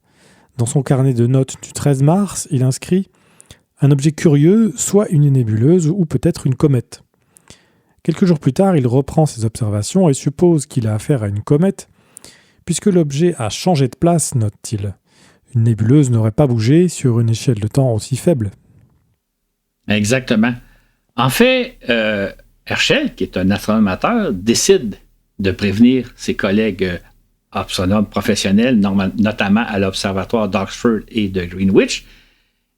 Speaker 1: Dans son carnet de notes du 13 mars, il inscrit « Un objet curieux, soit une nébuleuse ou peut-être une comète. Quelques jours plus tard, il reprend ses observations et suppose qu'il a affaire à une comète, puisque l'objet a changé de place, note-t-il. Une nébuleuse n'aurait pas bougé sur une échelle de temps aussi faible.
Speaker 2: Exactement. En fait, Herschel, qui est un astronome amateur, décide de prévenir ses collègues astronomes professionnels, notamment à l'observatoire d'Oxford et de Greenwich.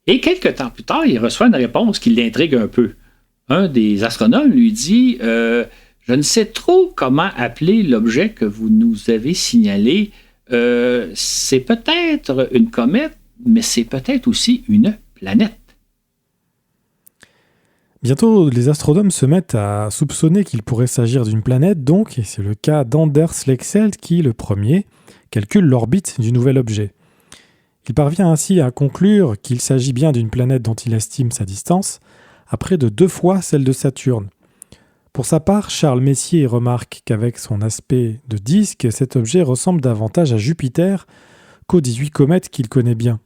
Speaker 2: Et quelques temps plus tard, il reçoit une réponse qui l'intrigue un peu. Un des astronomes lui dit « Je ne sais trop comment appeler l'objet que vous nous avez signalé. C'est peut-être une comète, mais c'est peut-être aussi une planète. »
Speaker 1: Bientôt, les astronomes se mettent à soupçonner qu'il pourrait s'agir d'une planète, donc, et c'est le cas d'Anders Lexell qui, le premier, calcule l'orbite du nouvel objet. Il parvient ainsi à conclure qu'il s'agit bien d'une planète dont il estime sa distance, à près de 2 fois celle de Saturne. Pour sa part, Charles Messier remarque qu'avec son aspect de disque, cet objet ressemble davantage à Jupiter qu'aux 18 comètes qu'il connaît bien.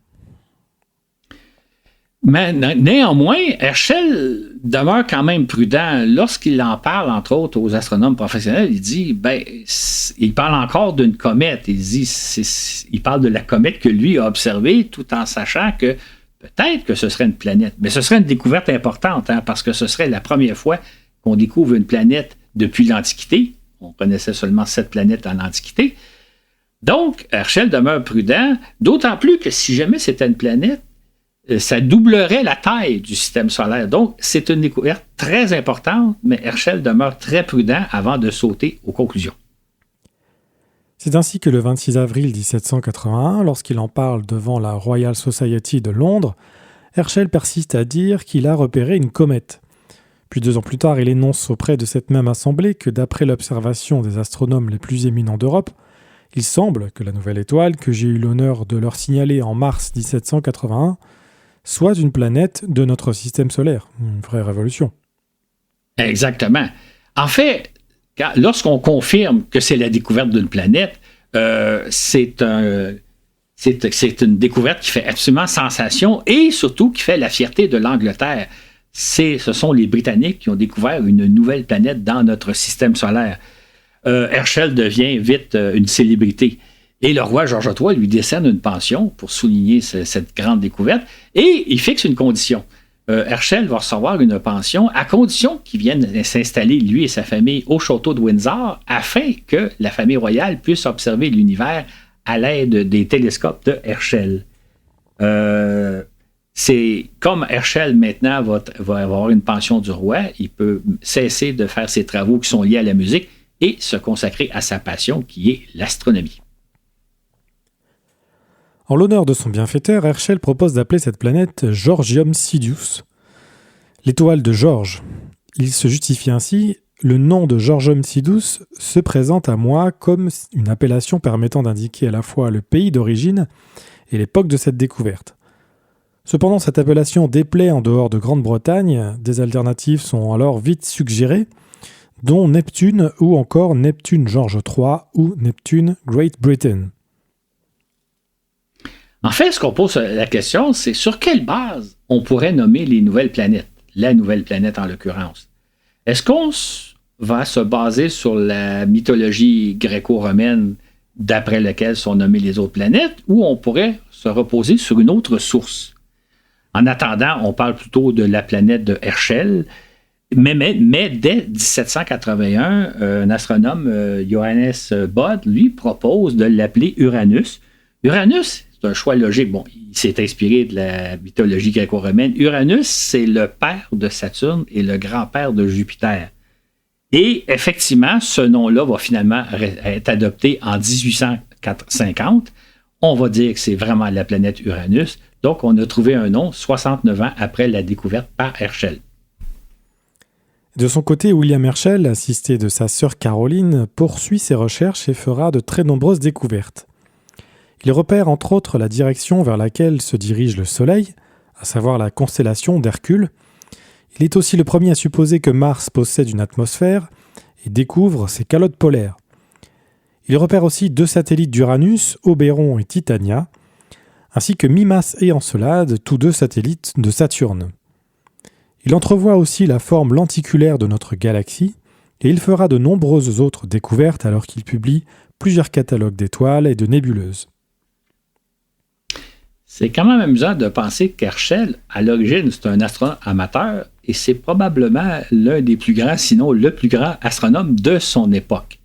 Speaker 2: Mais néanmoins, Herschel demeure quand même prudent. Lorsqu'il en parle, entre autres, aux astronomes professionnels, il dit, il parle encore d'une comète. Il parle de la comète que lui a observée, tout en sachant que peut-être que ce serait une planète. Mais ce serait une découverte importante, parce que ce serait la première fois qu'on découvre une planète depuis l'Antiquité. On connaissait seulement 7 planètes en l'Antiquité. Donc, Herschel demeure prudent, d'autant plus que si jamais c'était une planète, ça doublerait la taille du système solaire. Donc, c'est une découverte très importante, mais Herschel demeure très prudent avant de sauter aux conclusions.
Speaker 1: C'est ainsi que le 26 avril 1781, lorsqu'il en parle devant la Royal Society de Londres, Herschel persiste à dire qu'il a repéré une comète. Puis 2 ans plus tard, il énonce auprès de cette même assemblée que d'après l'observation des astronomes les plus éminents d'Europe, il semble que la nouvelle étoile, que j'ai eu l'honneur de leur signaler en mars 1781, soit une planète de notre système solaire. Une vraie révolution.
Speaker 2: Exactement. En fait, lorsqu'on confirme que c'est la découverte d'une planète, c'est une découverte qui fait absolument sensation et surtout qui fait la fierté de l'Angleterre. Ce sont les Britanniques qui ont découvert une nouvelle planète dans notre système solaire. Herschel devient vite une célébrité. Et le roi George III lui décerne une pension pour souligner cette grande découverte et il fixe une condition. Herschel va recevoir une pension à condition qu'il vienne s'installer, lui et sa famille, au château de Windsor afin que la famille royale puisse observer l'univers à l'aide des télescopes de Herschel. C'est comme Herschel maintenant va avoir une pension du roi, il peut cesser de faire ses travaux qui sont liés à la musique et se consacrer à sa passion qui est l'astronomie.
Speaker 1: En l'honneur de son bienfaiteur, Herschel propose d'appeler cette planète Georgium Sidus, l'étoile de George. Il se justifie ainsi, le nom de Georgium Sidus se présente à moi comme une appellation permettant d'indiquer à la fois le pays d'origine et l'époque de cette découverte. Cependant, cette appellation déplaît en dehors de Grande-Bretagne, des alternatives sont alors vite suggérées, dont Neptune ou encore Neptune George III ou Neptune Great Britain.
Speaker 2: En fait, ce qu'on pose la question, c'est sur quelle base on pourrait nommer les nouvelles planètes, la nouvelle planète en l'occurrence. Est-ce qu'on va se baser sur la mythologie gréco-romaine d'après laquelle sont nommées les autres planètes, ou on pourrait se reposer sur une autre source? En attendant, on parle plutôt de la planète de Herschel, mais dès 1781, un astronome, Johannes Bode, lui propose de l'appeler Uranus. Uranus, c'est un choix logique. Bon, il s'est inspiré de la mythologie gréco-romaine. Uranus, c'est le père de Saturne et le grand-père de Jupiter. Et effectivement, ce nom-là va finalement être adopté en 1850. On va dire que c'est vraiment la planète Uranus. Donc, on a trouvé un nom 69 ans après la découverte par Herschel.
Speaker 1: De son côté, William Herschel, assisté de sa sœur Caroline, poursuit ses recherches et fera de très nombreuses découvertes. Il repère entre autres la direction vers laquelle se dirige le Soleil, à savoir la constellation d'Hercule. Il est aussi le premier à supposer que Mars possède une atmosphère et découvre ses calottes polaires. Il repère aussi 2 satellites d'Uranus, Oberon et Titania, ainsi que Mimas et Encelade, tous deux satellites de Saturne. Il entrevoit aussi la forme lenticulaire de notre galaxie, et il fera de nombreuses autres découvertes alors qu'il publie plusieurs catalogues d'étoiles et de nébuleuses.
Speaker 2: C'est quand même amusant de penser qu'Herschel, à l'origine, c'est un astronome amateur et c'est probablement l'un des plus grands, sinon le plus grand astronome de son époque.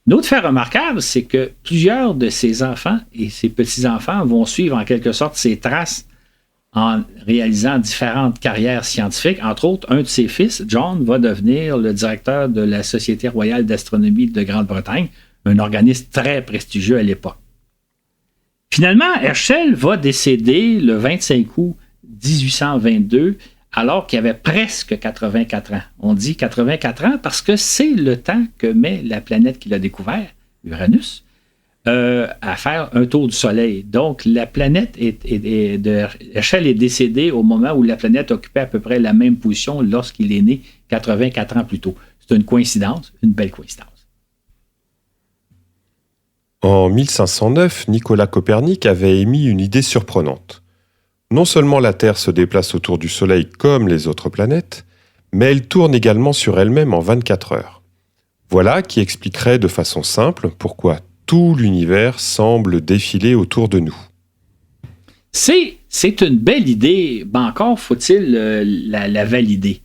Speaker 2: L'autre fait remarquable, c'est que plusieurs de ses enfants et ses petits-enfants vont suivre en quelque sorte ses traces en réalisant différentes carrières scientifiques. Entre autres, un de ses fils, John, va devenir le directeur de la Société royale d'astronomie de Grande-Bretagne, un organisme très prestigieux à l'époque. Finalement, Herschel va décéder le 25 août 1822, alors qu'il avait presque 84 ans. On dit 84 ans parce que c'est le temps que met la planète qu'il a découvert, Uranus, à faire un tour du Soleil. Donc, la planète Herschel est décédé au moment où la planète occupait à peu près la même position lorsqu'il est né 84 ans plus tôt. C'est une coïncidence, une belle coïncidence.
Speaker 3: En 1509, Nicolas Copernic avait émis une idée surprenante. Non seulement la Terre se déplace autour du Soleil comme les autres planètes, mais elle tourne également sur elle-même en 24 heures. Voilà qui expliquerait de façon simple pourquoi tout l'univers semble défiler autour de nous.
Speaker 2: C'est une belle idée, mais encore faut-il la valider.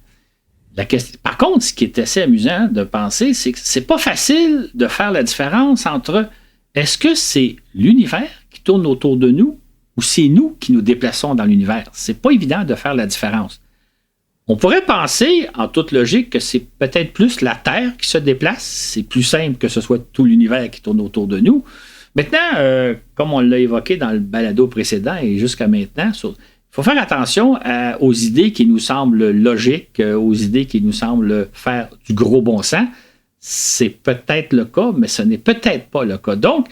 Speaker 2: Par contre, ce qui est assez amusant de penser, c'est que c'est pas facile de faire la différence entre est-ce que c'est l'univers qui tourne autour de nous ou c'est nous qui nous déplaçons dans l'univers? C'est pas évident de faire la différence. On pourrait penser, en toute logique, que c'est peut-être plus la Terre qui se déplace. C'est plus simple que ce soit tout l'univers qui tourne autour de nous. Maintenant, comme on l'a évoqué dans le balado précédent et jusqu'à maintenant, il faut faire attention aux idées qui nous semblent logiques, aux idées qui nous semblent faire du gros bon sens. C'est peut-être le cas, mais ce n'est peut-être pas le cas. Donc,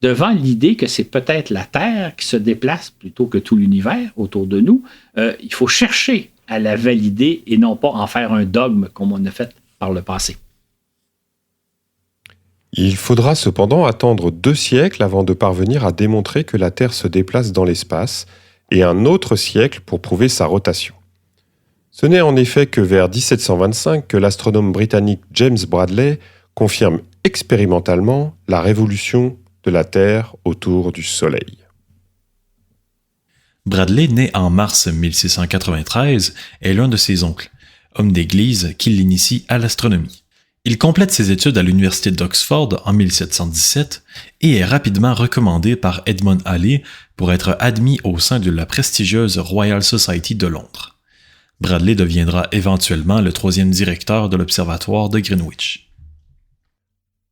Speaker 2: devant l'idée que c'est peut-être la Terre qui se déplace plutôt que tout l'univers autour de nous, il faut chercher à la valider et non pas en faire un dogme comme on a fait par le passé.
Speaker 3: Il faudra cependant attendre 2 siècles avant de parvenir à démontrer que la Terre se déplace dans l'espace et un autre siècle pour prouver sa rotation. Ce n'est en effet que vers 1725 que l'astronome britannique James Bradley confirme expérimentalement la révolution de la Terre autour du Soleil.
Speaker 4: Bradley, né en mars 1693, est l'un de ses oncles, homme d'église qui l'initie à l'astronomie. Il complète ses études à l'université d'Oxford en 1717 et est rapidement recommandé par Edmund Halley pour être admis au sein de la prestigieuse Royal Society de Londres. Bradley deviendra éventuellement le 3e directeur de l'Observatoire de Greenwich.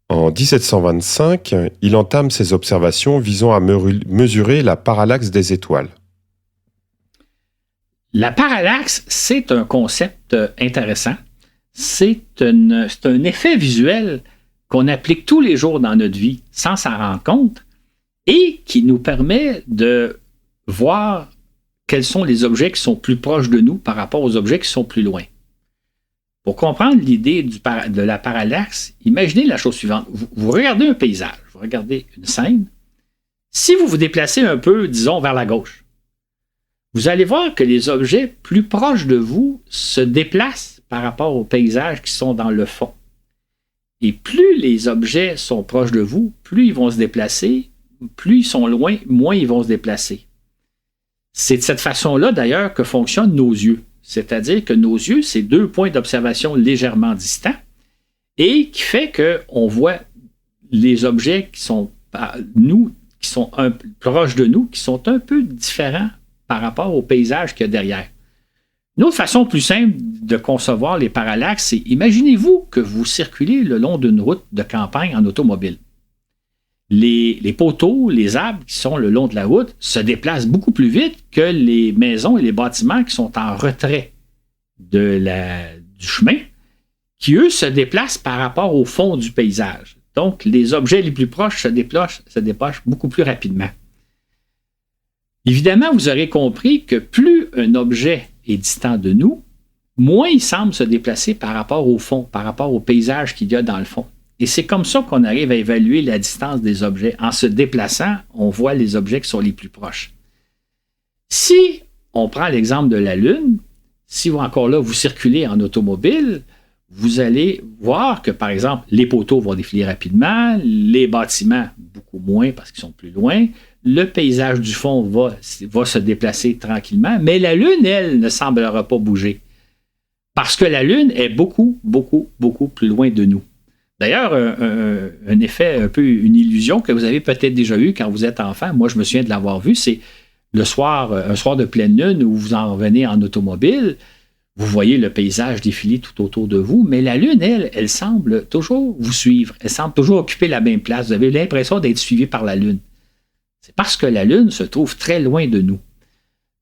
Speaker 3: En 1725, il entame ses observations visant à mesurer la parallaxe des étoiles.
Speaker 2: La parallaxe, c'est un concept intéressant. C'est un effet visuel qu'on applique tous les jours dans notre vie sans s'en rendre compte et qui nous permet de voir quels sont les objets qui sont plus proches de nous par rapport aux objets qui sont plus loin. Pour comprendre l'idée de la parallaxe, imaginez la chose suivante. Vous regardez un paysage, vous regardez une scène. Si vous vous déplacez un peu, disons, vers la gauche, vous allez voir que les objets plus proches de vous se déplacent par rapport aux paysages qui sont dans le fond. Et plus les objets sont proches de vous, plus ils vont se déplacer, plus ils sont loin, moins ils vont se déplacer. C'est de cette façon-là, d'ailleurs, que fonctionnent nos yeux. C'est-à-dire que nos yeux, c'est 2 points d'observation légèrement distants et qui fait qu'on voit les objets qui sont proches de nous, qui sont un peu différents par rapport au paysage qu'il y a derrière. Une autre façon plus simple de concevoir les parallaxes, c'est imaginez-vous que vous circulez le long d'une route de campagne en automobile. Les poteaux, les arbres qui sont le long de la route se déplacent beaucoup plus vite que les maisons et les bâtiments qui sont en retrait du chemin, qui, eux, se déplacent par rapport au fond du paysage. Donc, les objets les plus proches se déplacent beaucoup plus rapidement. Évidemment, vous aurez compris que plus un objet est distant de nous, moins il semble se déplacer par rapport au fond, par rapport au paysage qu'il y a dans le fond. Et c'est comme ça qu'on arrive à évaluer la distance des objets. En se déplaçant, on voit les objets qui sont les plus proches. Si on prend l'exemple de la Lune, si vous encore là, vous circulez en automobile, vous allez voir que, par exemple, les poteaux vont défiler rapidement, les bâtiments beaucoup moins parce qu'ils sont plus loin, le paysage du fond va se déplacer tranquillement, mais la Lune, elle, ne semblera pas bouger. Parce que la Lune est beaucoup, beaucoup, beaucoup plus loin de nous. D'ailleurs, un effet, un peu une illusion que vous avez peut-être déjà eu quand vous êtes enfant, moi je me souviens de l'avoir vu, c'est un soir de pleine lune où vous en venez en automobile, vous voyez le paysage défiler tout autour de vous, mais la Lune, elle semble toujours vous suivre. Elle semble toujours occuper la même place. Vous avez l'impression d'être suivi par la Lune. C'est parce que la Lune se trouve très loin de nous.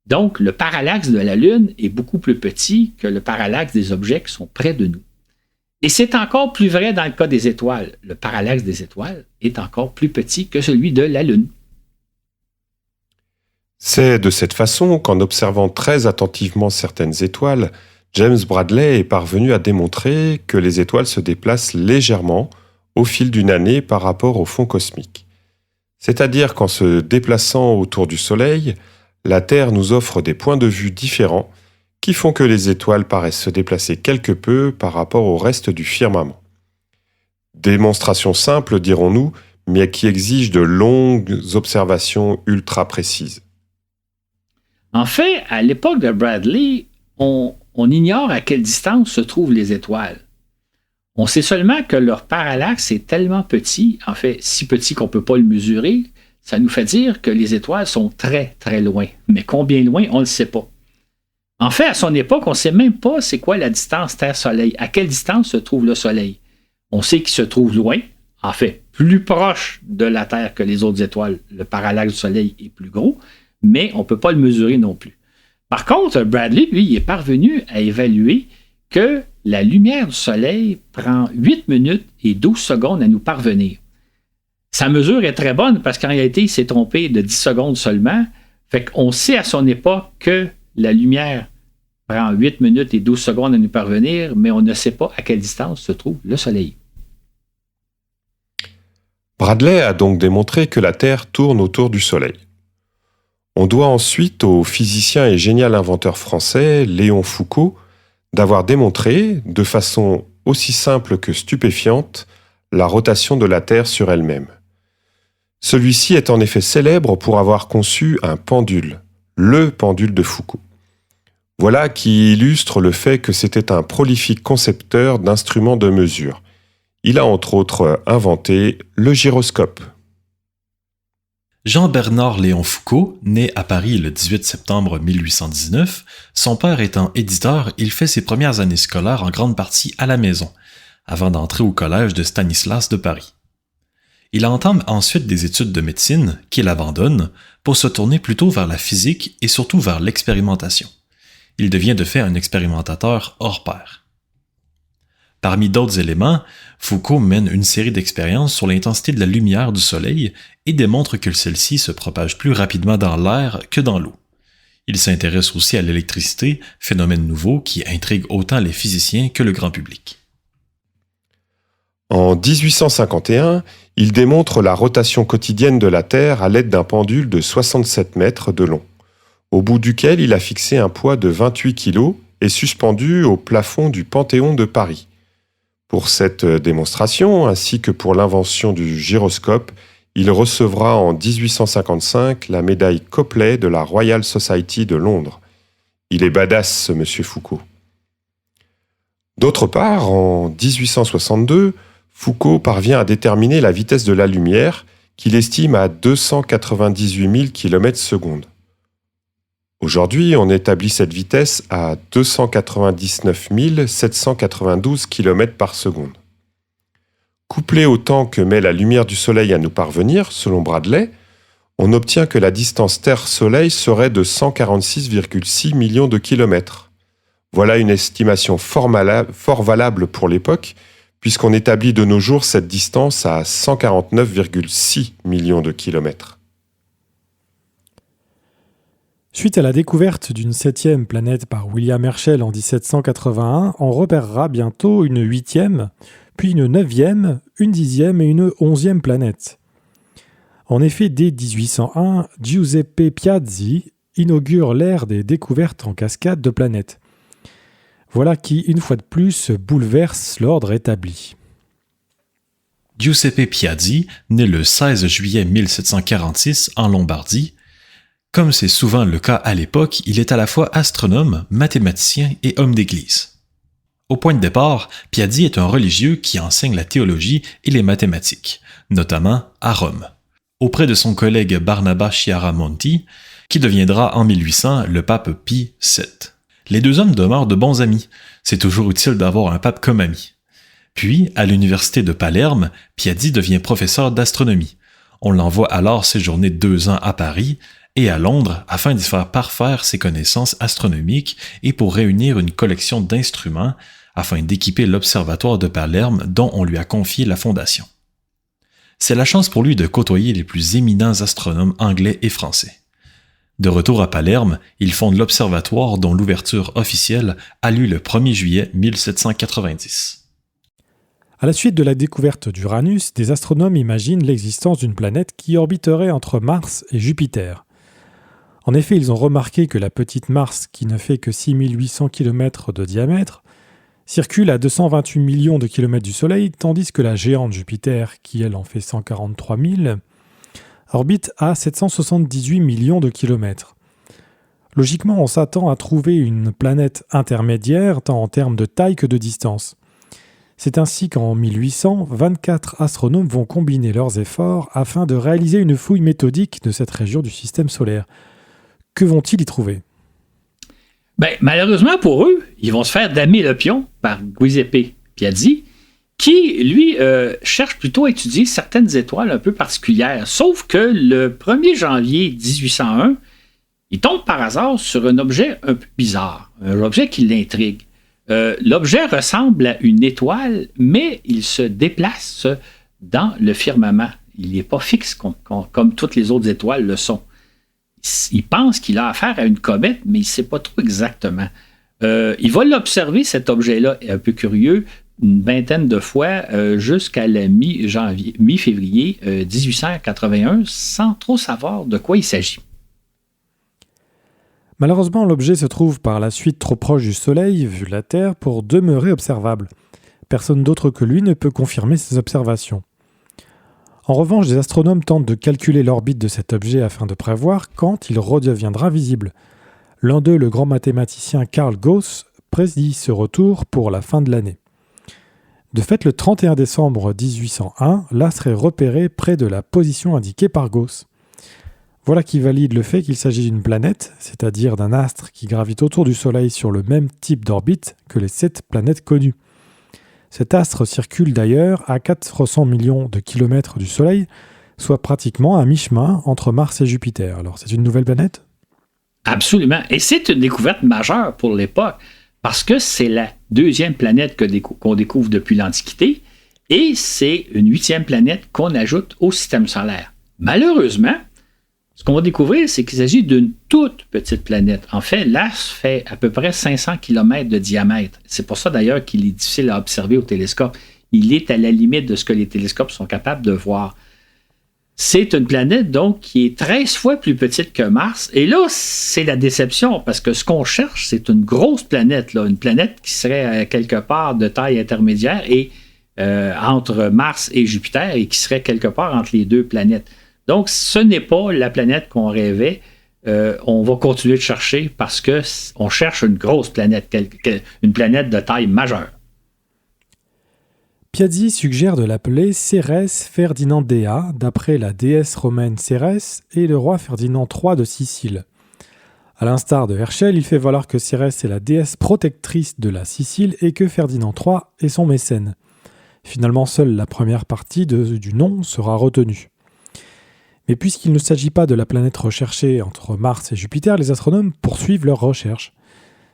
Speaker 2: Donc, le parallaxe de la Lune est beaucoup plus petit que le parallaxe des objets qui sont près de nous. Et c'est encore plus vrai dans le cas des étoiles. Le parallaxe des étoiles est encore plus petit que celui de la Lune.
Speaker 3: C'est de cette façon qu'en observant très attentivement certaines étoiles, James Bradley est parvenu à démontrer que les étoiles se déplacent légèrement au fil d'une année par rapport au fond cosmique. C'est-à-dire qu'en se déplaçant autour du Soleil, la Terre nous offre des points de vue différents qui font que les étoiles paraissent se déplacer quelque peu par rapport au reste du firmament. Démonstration simple, dirons-nous, mais qui exige de longues observations ultra précises.
Speaker 2: En fait, à l'époque de Bradley, on ignore à quelle distance se trouvent les étoiles. On sait seulement que leur parallaxe est tellement petit, en fait si petit qu'on ne peut pas le mesurer, ça nous fait dire que les étoiles sont très, très loin. Mais combien loin, on ne le sait pas. En fait, à son époque, on ne sait même pas c'est quoi la distance Terre-Soleil. À quelle distance se trouve le Soleil? On sait qu'il se trouve loin, en fait, plus proche de la Terre que les autres étoiles. Le parallaxe du Soleil est plus gros, mais on ne peut pas le mesurer non plus. Par contre, Bradley, lui, il est parvenu à évaluer que la lumière du Soleil prend 8 minutes et 12 secondes à nous parvenir. Sa mesure est très bonne parce qu'en réalité, il s'est trompé de 10 secondes seulement. Fait qu'on sait à son époque que la lumière prend 8 minutes et 12 secondes à nous parvenir, mais on ne sait pas à quelle distance se trouve le Soleil.
Speaker 3: Bradley a donc démontré que la Terre tourne autour du Soleil. On doit ensuite au physicien et génial inventeur français Léon Foucault d'avoir démontré, de façon aussi simple que stupéfiante, la rotation de la Terre sur elle-même. Celui-ci est en effet célèbre pour avoir conçu un pendule, le pendule de Foucault. Voilà qui illustre le fait que c'était un prolifique concepteur d'instruments de mesure. Il a entre autres inventé le gyroscope.
Speaker 4: Jean-Bernard Léon Foucault, né à Paris le 18 septembre 1819, son père étant éditeur, il fait ses premières années scolaires en grande partie à la maison, avant d'entrer au collège de Stanislas de Paris. Il entame ensuite des études de médecine, qu'il abandonne, pour se tourner plutôt vers la physique et surtout vers l'expérimentation. Il devient de fait un expérimentateur hors pair. Parmi d'autres éléments, Foucault mène une série d'expériences sur l'intensité de la lumière du Soleil et démontre que celle-ci se propage plus rapidement dans l'air que dans l'eau. Il s'intéresse aussi à l'électricité, phénomène nouveau qui intrigue autant les physiciens que le grand public.
Speaker 3: En 1851, il démontre la rotation quotidienne de la Terre à l'aide d'un pendule de 67 mètres de long, au bout duquel il a fixé un poids de 28 kg et suspendu au plafond du Panthéon de Paris. Pour cette démonstration, ainsi que pour l'invention du gyroscope, il recevra en 1855 la médaille Copley de la Royal Society de Londres. Il est badass, ce monsieur Foucault. D'autre part, en 1862, Foucault parvient à déterminer la vitesse de la lumière, qu'il estime à 298 000 km/s. Aujourd'hui, on établit cette vitesse à 299 792 km/s. Couplé au temps que met la lumière du Soleil à nous parvenir, selon Bradley, on obtient que la distance Terre-Soleil serait de 146,6 millions de kilomètres. Voilà une estimation fort valable pour l'époque, puisqu'on établit de nos jours cette distance à 149,6 millions de kilomètres.
Speaker 1: Suite à la découverte d'une 7e planète par William Herschel en 1781, on repérera bientôt une 8e, puis une 9e, une 10e et une 11e planète. En effet, dès 1801, Giuseppe Piazzi inaugure l'ère des découvertes en cascade de planètes. Voilà qui, une fois de plus, bouleverse l'ordre établi.
Speaker 4: Giuseppe Piazzi, né le 16 juillet 1746 en Lombardie. Comme c'est souvent le cas à l'époque, il est à la fois astronome, mathématicien et homme d'église. Au point de départ, Piazzi est un religieux qui enseigne la théologie et les mathématiques, notamment à Rome, auprès de son collègue Barnaba Chiaramonti, qui deviendra en 1800 le pape Pie VII. Les deux hommes demeurent de bons amis. C'est toujours utile d'avoir un pape comme ami. Puis, à l'université de Palerme, Piazzi devient professeur d'astronomie. On l'envoie alors séjourner 2 ans à Paris et à Londres afin d'y faire parfaire ses connaissances astronomiques et pour réunir une collection d'instruments afin d'équiper l'observatoire de Palerme dont on lui a confié la fondation. C'est la chance pour lui de côtoyer les plus éminents astronomes anglais et français. De retour à Palerme, il fonde l'observatoire dont l'ouverture officielle a lieu le 1er juillet 1790.
Speaker 1: À la suite de la découverte d'Uranus, des astronomes imaginent l'existence d'une planète qui orbiterait entre Mars et Jupiter. En effet, ils ont remarqué que la petite Mars, qui ne fait que 6800 km de diamètre, circule à 228 millions de kilomètres du Soleil, tandis que la géante Jupiter, qui elle en fait 143 000, orbite à 778 millions de kilomètres. Logiquement, on s'attend à trouver une planète intermédiaire tant en termes de taille que de distance. C'est ainsi qu'en 1800, 24 astronomes vont combiner leurs efforts afin de réaliser une fouille méthodique de cette région du système solaire. Que vont-ils y trouver ?
Speaker 2: Malheureusement pour eux, ils vont se faire damer le pion par Giuseppe Piazzi, qui, lui, cherche plutôt à étudier certaines étoiles un peu particulières. Sauf que le 1er janvier 1801, il tombe par hasard sur un objet un peu bizarre, un objet qui l'intrigue. L'objet ressemble à une étoile, mais il se déplace dans le firmament. Il n'est pas fixe comme toutes les autres étoiles le sont. Il pense qu'il a affaire à une comète, mais il ne sait pas trop exactement. Il va l'observer, cet objet-là, un peu curieux, une vingtaine de fois jusqu'à la mi-février 1881, sans trop savoir de quoi il s'agit.
Speaker 1: Malheureusement, l'objet se trouve par la suite trop proche du Soleil, vu la Terre, pour demeurer observable. Personne d'autre que lui ne peut confirmer ces observations. En revanche, des astronomes tentent de calculer l'orbite de cet objet afin de prévoir quand il redeviendra visible. L'un d'eux, le grand mathématicien Carl Gauss, prédit ce retour pour la fin de l'année. De fait, le 31 décembre 1801, l'astre est repéré près de la position indiquée par Gauss. Voilà qui valide le fait qu'il s'agit d'une planète, c'est-à-dire d'un astre qui gravite autour du Soleil sur le même type d'orbite que les 7 planètes connues. Cet astre circule d'ailleurs à 400 millions de kilomètres du Soleil, soit pratiquement à mi-chemin entre Mars et Jupiter. Alors, c'est une nouvelle planète ?
Speaker 2: Absolument. Et c'est une découverte majeure pour l'époque, parce que c'est la 2e planète qu'on découvre depuis l'Antiquité, et c'est une 8e planète qu'on ajoute au système solaire. Malheureusement, ce qu'on va découvrir, c'est qu'il s'agit d'une toute petite planète. En fait, l'astre fait à peu près 500 km de diamètre. C'est pour ça d'ailleurs qu'il est difficile à observer au télescope. Il est à la limite de ce que les télescopes sont capables de voir. C'est une planète donc qui est 13 fois plus petite que Mars. Et là, c'est la déception parce que ce qu'on cherche, c'est une grosse planète, une planète qui serait quelque part de taille intermédiaire et entre Mars et Jupiter et qui serait quelque part entre les 2 planètes. Donc, ce n'est pas la planète qu'on rêvait. On va continuer de chercher parce qu'on cherche une grosse planète, une planète de taille majeure.
Speaker 1: Piazzi suggère de l'appeler Cérès Ferdinandea, d'après la déesse romaine Cérès et le roi Ferdinand III de Sicile. À l'instar de Herschel, il fait valoir que Cérès est la déesse protectrice de la Sicile et que Ferdinand III est son mécène. Finalement, seule la première partie du nom sera retenue. Mais puisqu'il ne s'agit pas de la planète recherchée entre Mars et Jupiter, les astronomes poursuivent leurs recherches.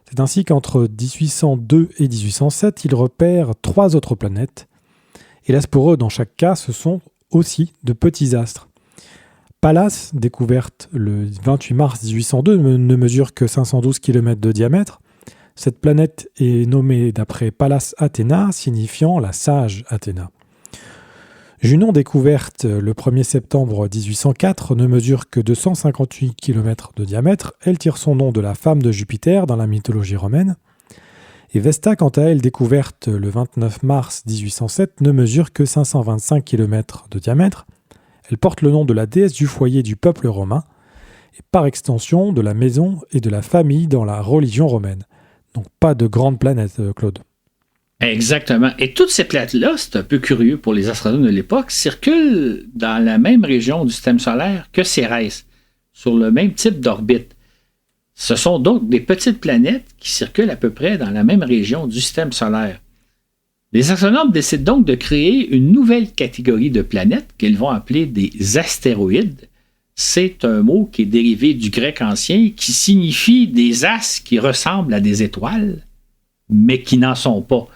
Speaker 1: C'est ainsi qu'entre 1802 et 1807, ils repèrent 3 autres planètes. Hélas pour eux, dans chaque cas, ce sont aussi de petits astres. Pallas, découverte le 28 mars 1802, ne mesure que 512 km de diamètre. Cette planète est nommée d'après Pallas Athéna, signifiant la sage Athéna. Junon, découverte le 1er septembre 1804, ne mesure que 258 km de diamètre. Elle tire son nom de la femme de Jupiter dans la mythologie romaine. Et Vesta, quant à elle, découverte le 29 mars 1807, ne mesure que 525 km de diamètre. Elle porte le nom de la déesse du foyer du peuple romain, et par extension de la maison et de la famille dans la religion romaine. Donc pas de grande planète, Claude.
Speaker 2: Exactement. Et toutes ces planètes-là, c'est un peu curieux pour les astronomes de l'époque, circulent dans la même région du système solaire que Cérès, sur le même type d'orbite. Ce sont donc des petites planètes qui circulent à peu près dans la même région du système solaire. Les astronomes décident donc de créer une nouvelle catégorie de planètes qu'ils vont appeler des astéroïdes. C'est un mot qui est dérivé du grec ancien qui signifie des astres qui ressemblent à des étoiles, mais qui n'en sont pas.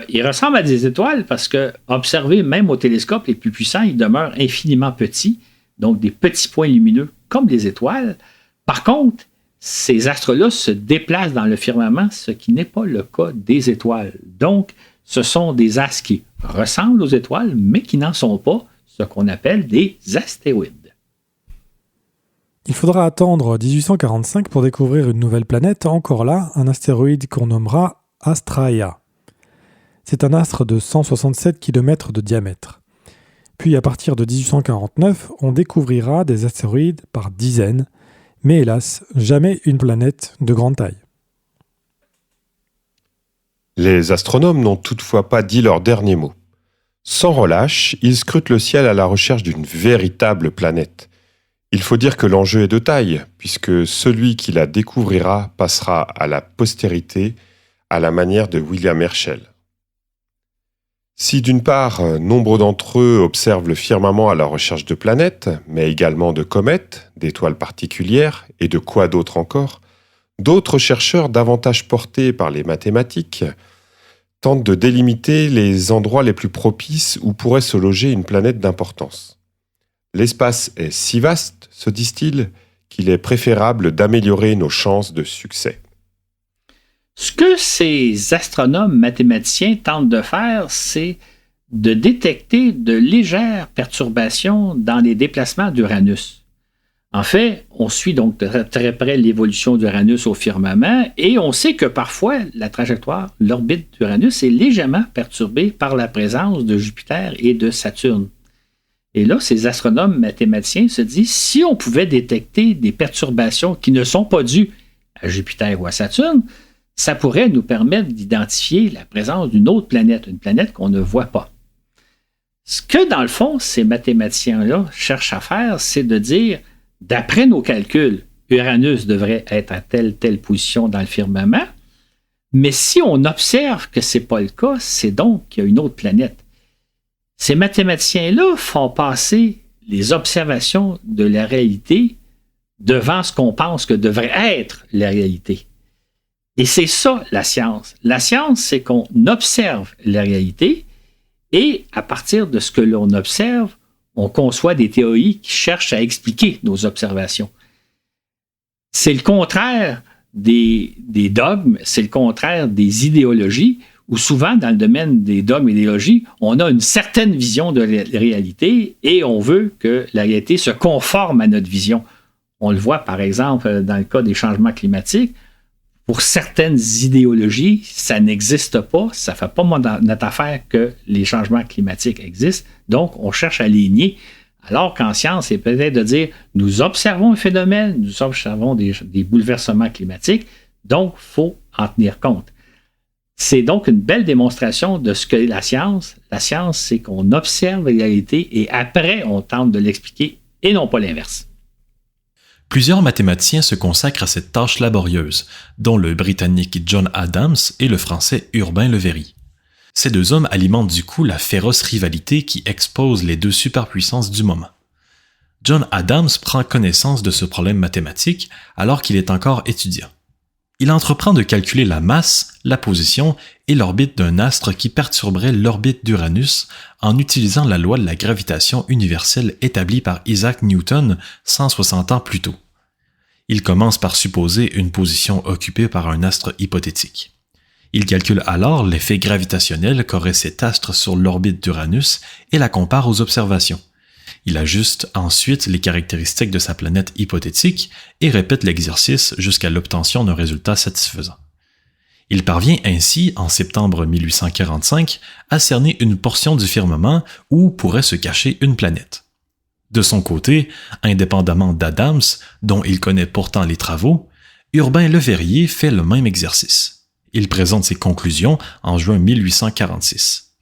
Speaker 2: Ils ressemblent à des étoiles parce que, observés même au télescope les plus puissants, ils demeurent infiniment petits, donc des petits points lumineux comme des étoiles. Par contre, ces astres-là se déplacent dans le firmament, ce qui n'est pas le cas des étoiles. Donc, ce sont des astres qui ressemblent aux étoiles, mais qui n'en sont pas, ce qu'on appelle des astéroïdes.
Speaker 1: Il faudra attendre 1845 pour découvrir une nouvelle planète, encore là, un astéroïde qu'on nommera Astraea. C'est un astre de 167 km de diamètre. Puis à partir de 1849, on découvrira des astéroïdes par dizaines, mais hélas, jamais une planète de grande taille.
Speaker 3: Les astronomes n'ont toutefois pas dit leur dernier mot. Sans relâche, ils scrutent le ciel à la recherche d'une véritable planète. Il faut dire que l'enjeu est de taille, puisque celui qui la découvrira passera à la postérité à la manière de William Herschel. Si d'une part, nombre d'entre eux observent le firmament à la recherche de planètes, mais également de comètes, d'étoiles particulières et de quoi d'autre encore, d'autres chercheurs davantage portés par les mathématiques tentent de délimiter les endroits les plus propices où pourrait se loger une planète d'importance. L'espace est si vaste, se disent-ils, qu'il est préférable d'améliorer nos chances de succès.
Speaker 2: Ce que ces astronomes mathématiciens tentent de faire, c'est de détecter de légères perturbations dans les déplacements d'Uranus. En fait, on suit donc très près l'évolution d'Uranus au firmament et on sait que parfois la trajectoire, l'orbite d'Uranus est légèrement perturbée par la présence de Jupiter et de Saturne. Et là, ces astronomes mathématiciens se disent, si on pouvait détecter des perturbations qui ne sont pas dues à Jupiter ou à Saturne, ça pourrait nous permettre d'identifier la présence d'une autre planète, une planète qu'on ne voit pas. Ce que, dans le fond, ces mathématiciens-là cherchent à faire, c'est de dire, d'après nos calculs, Uranus devrait être à telle position dans le firmament, mais si on observe que ce n'est pas le cas, c'est donc qu'il y a une autre planète. Ces mathématiciens-là font passer les observations de la réalité devant ce qu'on pense que devrait être la réalité. Et c'est ça la science. La science, c'est qu'on observe la réalité et à partir de ce que l'on observe, on conçoit des théories qui cherchent à expliquer nos observations. C'est le contraire des dogmes, c'est le contraire des idéologies, où souvent, dans le domaine des dogmes et idéologies, on a une certaine vision de la réalité et on veut que la réalité se conforme à notre vision. On le voit, par exemple, dans le cas des changements climatiques. Pour certaines idéologies, ça n'existe pas, ça ne fait pas notre affaire que les changements climatiques existent, donc on cherche à les nier. Alors qu'en science, c'est peut-être de dire, nous observons un phénomène, nous observons des bouleversements climatiques, donc il faut en tenir compte. C'est donc une belle démonstration de ce qu'est la science. La science, c'est qu'on observe la réalité et après, on tente de l'expliquer et non pas l'inverse.
Speaker 4: Plusieurs mathématiciens se consacrent à cette tâche laborieuse, dont le Britannique John Adams et le Français Urbain Le Verrier. Ces deux hommes alimentent du coup la féroce rivalité qui expose les deux superpuissances du moment. John Adams prend connaissance de ce problème mathématique alors qu'il est encore étudiant. Il entreprend de calculer la masse, la position et l'orbite d'un astre qui perturberait l'orbite d'Uranus en utilisant la loi de la gravitation universelle établie par Isaac Newton 160 ans plus tôt. Il commence par supposer une position occupée par un astre hypothétique. Il calcule alors l'effet gravitationnel qu'aurait cet astre sur l'orbite d'Uranus et la compare aux observations. Il ajuste ensuite les caractéristiques de sa planète hypothétique et répète l'exercice jusqu'à l'obtention d'un résultat satisfaisant. Il parvient ainsi, en septembre 1845, à cerner une portion du firmament où pourrait se cacher une planète. De son côté, indépendamment d'Adams, dont il connaît pourtant les travaux, Urbain Le Verrier fait le même exercice. Il présente ses conclusions en juin 1846.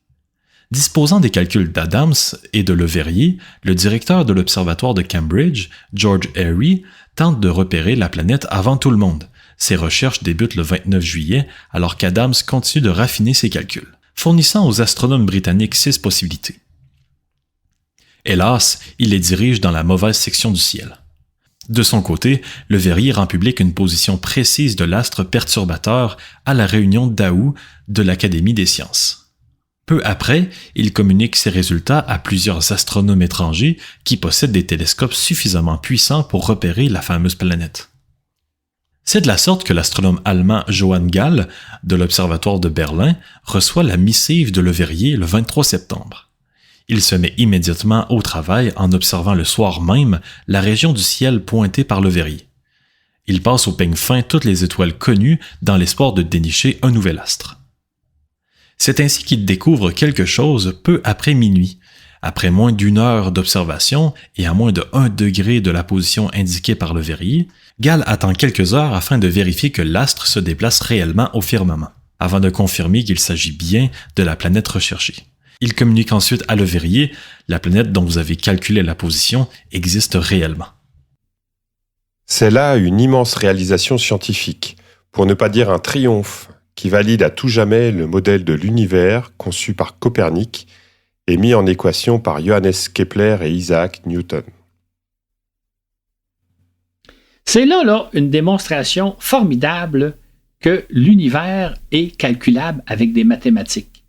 Speaker 4: Disposant des calculs d'Adams et de Le Verrier, le directeur de l'observatoire de Cambridge, George Airy, tente de repérer la planète avant tout le monde. Ses recherches débutent le 29 juillet, alors qu'Adams continue de raffiner ses calculs, fournissant aux astronomes britanniques 6 possibilités. Hélas, il les dirige dans la mauvaise section du ciel. De son côté, Le Verrier rend public une position précise de l'astre perturbateur à la réunion d'août de l'Académie des sciences. Peu après, il communique ses résultats à plusieurs astronomes étrangers qui possèdent des télescopes suffisamment puissants pour repérer la fameuse planète. C'est de la sorte que l'astronome allemand Johann Galle, de l'Observatoire de Berlin, reçoit la missive de Le Verrier le 23 septembre. Il se met immédiatement au travail en observant le soir même la région du ciel pointée par Le Verrier. Il passe au peigne fin toutes les étoiles connues dans l'espoir de dénicher un nouvel astre. C'est ainsi qu'il découvre quelque chose peu après minuit. Après moins d'1 heure d'observation et à moins de 1 degré de la position indiquée par Le Verrier, Galle attend quelques heures afin de vérifier que l'astre se déplace réellement au firmament, avant de confirmer qu'il s'agit bien de la planète recherchée. Il communique ensuite à Le Verrier, la planète dont vous avez calculé la position existe réellement.
Speaker 3: C'est là une immense réalisation scientifique, pour ne pas dire un triomphe, qui valide à tout jamais le modèle de l'univers conçu par Copernic et mis en équation par Johannes Kepler et Isaac Newton.
Speaker 2: C'est là une démonstration formidable que l'univers est calculable avec des mathématiques.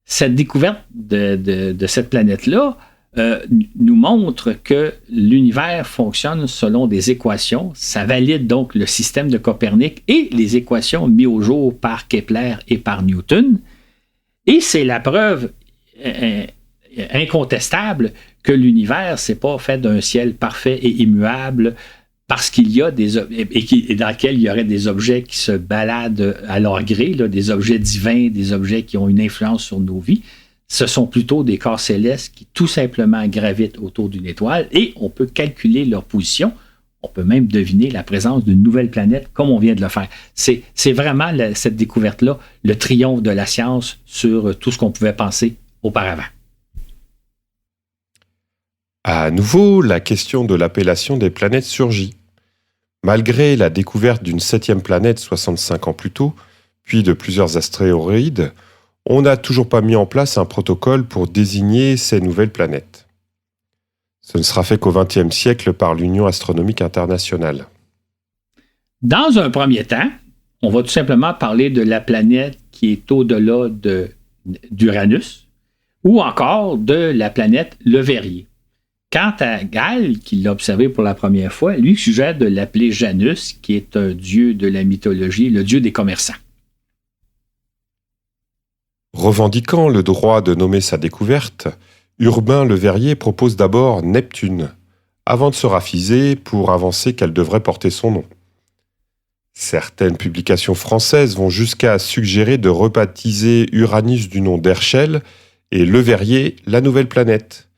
Speaker 2: Cette découverte de cette planète-là nous montre que l'univers fonctionne selon des équations. Ça valide donc le système de Copernic et les équations mises au jour par Kepler et par Newton. Et c'est la preuve incontestable que l'univers, c'est pas fait d'un ciel parfait et immuable parce qu'il y a et dans lequel il y aurait des objets qui se baladent à leur gré, là, des objets divins, des objets qui ont une influence sur nos vies. Ce sont plutôt des corps célestes qui tout simplement gravitent autour d'une étoile et on peut calculer leur position. On peut même deviner la présence d'une nouvelle planète comme on vient de le faire. C'est vraiment cette découverte-là, le triomphe de la science sur tout ce qu'on pouvait penser auparavant.
Speaker 3: À nouveau, la question de l'appellation des planètes surgit. Malgré la découverte d'une 7e planète 65 ans plus tôt, puis de plusieurs astéroïdes, on n'a toujours pas mis en place un protocole pour désigner ces nouvelles planètes. Ce ne sera fait qu'au XXe siècle par l'Union astronomique internationale.
Speaker 2: Dans un premier temps, on va tout simplement parler de la planète qui est au-delà d'Uranus ou encore de la planète Le Verrier. Quant à Galle, qui l'a observé pour la première fois, lui suggère de l'appeler Janus, qui est un dieu de la mythologie, le dieu des commerçants.
Speaker 3: Revendiquant le droit de nommer sa découverte, Urbain Le Verrier propose d'abord Neptune, avant de se rafiser pour avancer qu'elle devrait porter son nom. Certaines publications françaises vont jusqu'à suggérer de rebaptiser Uranus du nom d'Herschel et Le Verrier la nouvelle planète.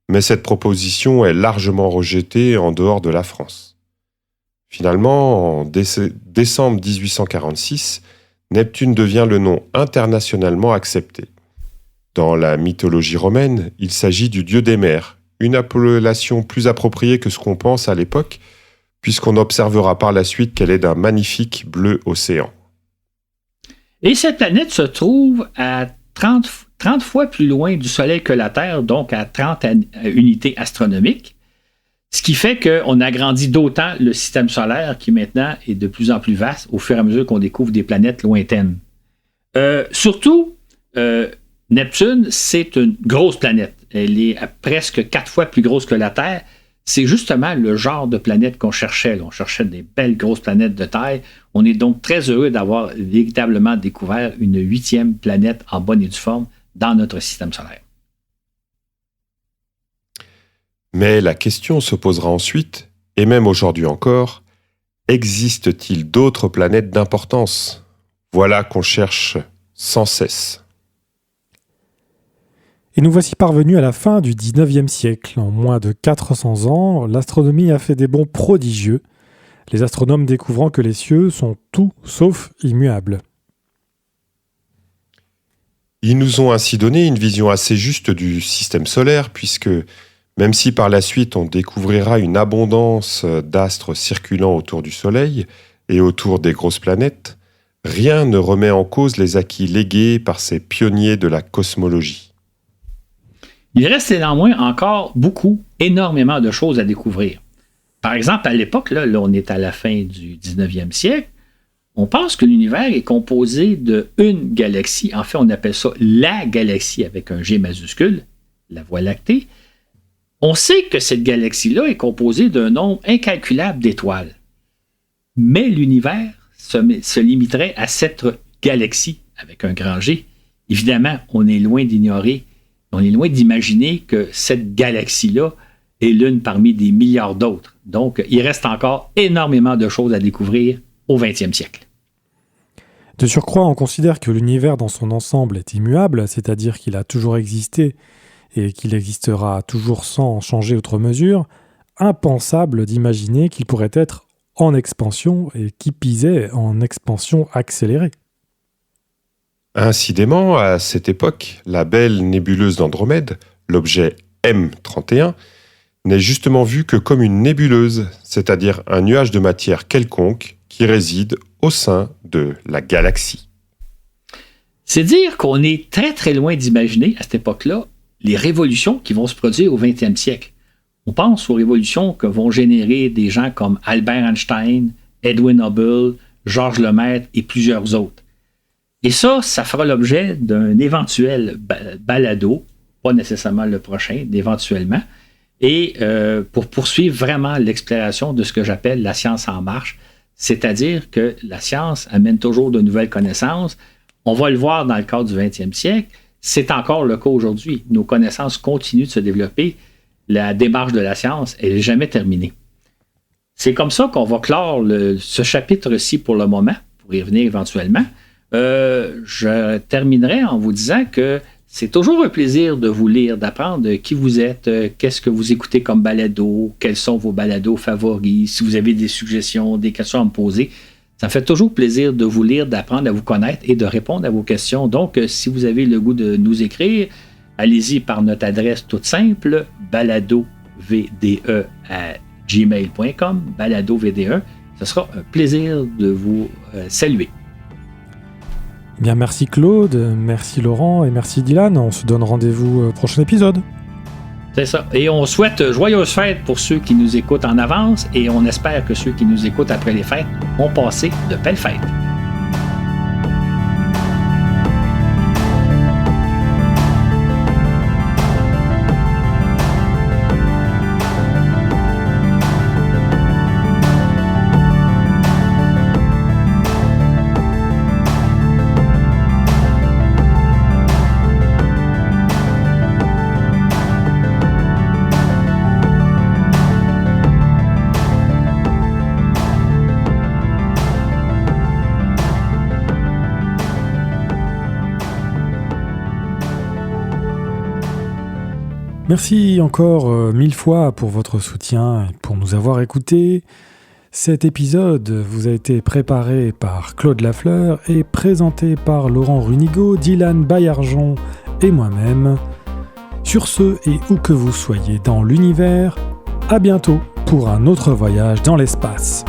Speaker 3: Mais cette proposition est largement rejetée en dehors de la France. Finalement, en décembre 1846, Neptune devient le nom internationalement accepté. Dans la mythologie romaine, il s'agit du dieu des mers, une appellation plus appropriée que ce qu'on pense à l'époque, puisqu'on observera par la suite qu'elle est d'un magnifique bleu océan.
Speaker 2: Et cette planète se trouve à 30 fois plus loin du Soleil que la Terre, donc à 30 unités astronomiques, ce qui fait qu'on agrandit d'autant le système solaire qui maintenant est de plus en plus vaste au fur et à mesure qu'on découvre des planètes lointaines. Surtout, Neptune, c'est une grosse planète. Elle est presque 4 fois plus grosse que la Terre. C'est justement le genre de planète qu'on cherchait. On cherchait des belles grosses planètes de taille. On est donc très heureux d'avoir véritablement découvert une 8e planète en bonne et due forme dans notre système solaire.
Speaker 3: Mais la question se posera ensuite, et même aujourd'hui encore, existe-t-il d'autres planètes d'importance ? Voilà qu'on cherche sans cesse.
Speaker 1: Et nous voici parvenus à la fin du 19e siècle. En moins de 400 ans, l'astronomie a fait des bonds prodigieux, les astronomes découvrant que les cieux sont tout sauf immuables.
Speaker 3: Ils nous ont ainsi donné une vision assez juste du système solaire, puisque même si par la suite on découvrira une abondance d'astres circulant autour du Soleil et autour des grosses planètes, rien ne remet en cause les acquis légués par ces pionniers de la cosmologie.
Speaker 2: Il reste néanmoins encore énormément de choses à découvrir. Par exemple, à l'époque, là on est à la fin du 19e siècle, on pense que l'univers est composé d'une galaxie. En fait, on appelle ça la galaxie avec un G majuscule, la Voie lactée. On sait que cette galaxie-là est composée d'un nombre incalculable d'étoiles. Mais l'univers se limiterait à cette galaxie avec un grand G. Évidemment, on est loin d'imaginer que cette galaxie-là est l'une parmi des milliards d'autres. Donc, il reste encore énormément de choses à découvrir au 20e siècle.
Speaker 1: De surcroît, on considère que l'univers dans son ensemble est immuable, c'est-à-dire qu'il a toujours existé et qu'il existera toujours sans changer outre mesure. Impensable d'imaginer qu'il pourrait être en expansion et qui pisait en expansion accélérée.
Speaker 3: Incidemment, à cette époque, la belle nébuleuse d'Andromède, l'objet M31, n'est justement vue que comme une nébuleuse, c'est-à-dire un nuage de matière quelconque qui réside au sein de la galaxie.
Speaker 2: C'est dire qu'on est très très loin d'imaginer à cette époque-là les révolutions qui vont se produire au 20e siècle. On pense aux révolutions que vont générer des gens comme Albert Einstein, Edwin Hubble, Georges Lemaître et plusieurs autres. Et ça fera l'objet d'un éventuel balado, pas nécessairement le prochain, éventuellement, et pour poursuivre vraiment l'exploration de ce que j'appelle la science en marche, c'est-à-dire que la science amène toujours de nouvelles connaissances. On va le voir dans le cadre du 20e siècle, c'est encore le cas aujourd'hui. Nos connaissances continuent de se développer. La démarche de la science, elle n'est jamais terminée. C'est comme ça qu'on va clore ce chapitre-ci pour le moment, pour y revenir éventuellement. Je terminerai en vous disant que c'est toujours un plaisir de vous lire, d'apprendre qui vous êtes, qu'est-ce que vous écoutez comme balado, quels sont vos balados favoris, si vous avez des suggestions, des questions à me poser. Ça me fait toujours plaisir de vous lire, d'apprendre à vous connaître et de répondre à vos questions. Donc, si vous avez le goût de nous écrire, allez-y par notre adresse toute simple, baladovde@gmail.com, baladovde. Ce sera un plaisir de vous saluer.
Speaker 1: Bien, merci Claude, merci Laurent et merci Dylan. On se donne rendez-vous au prochain épisode.
Speaker 2: C'est ça. Et on souhaite joyeuses fêtes pour ceux qui nous écoutent en avance et on espère que ceux qui nous écoutent après les fêtes ont passé de belles fêtes.
Speaker 1: Merci encore 1000 fois pour votre soutien et pour nous avoir écoutés. Cet épisode vous a été préparé par Claude Lafleur et présenté par Laurent Runigo, Dylan Baillargeon et moi-même. Sur ce, et où que vous soyez dans l'univers, à bientôt pour un autre voyage dans l'espace.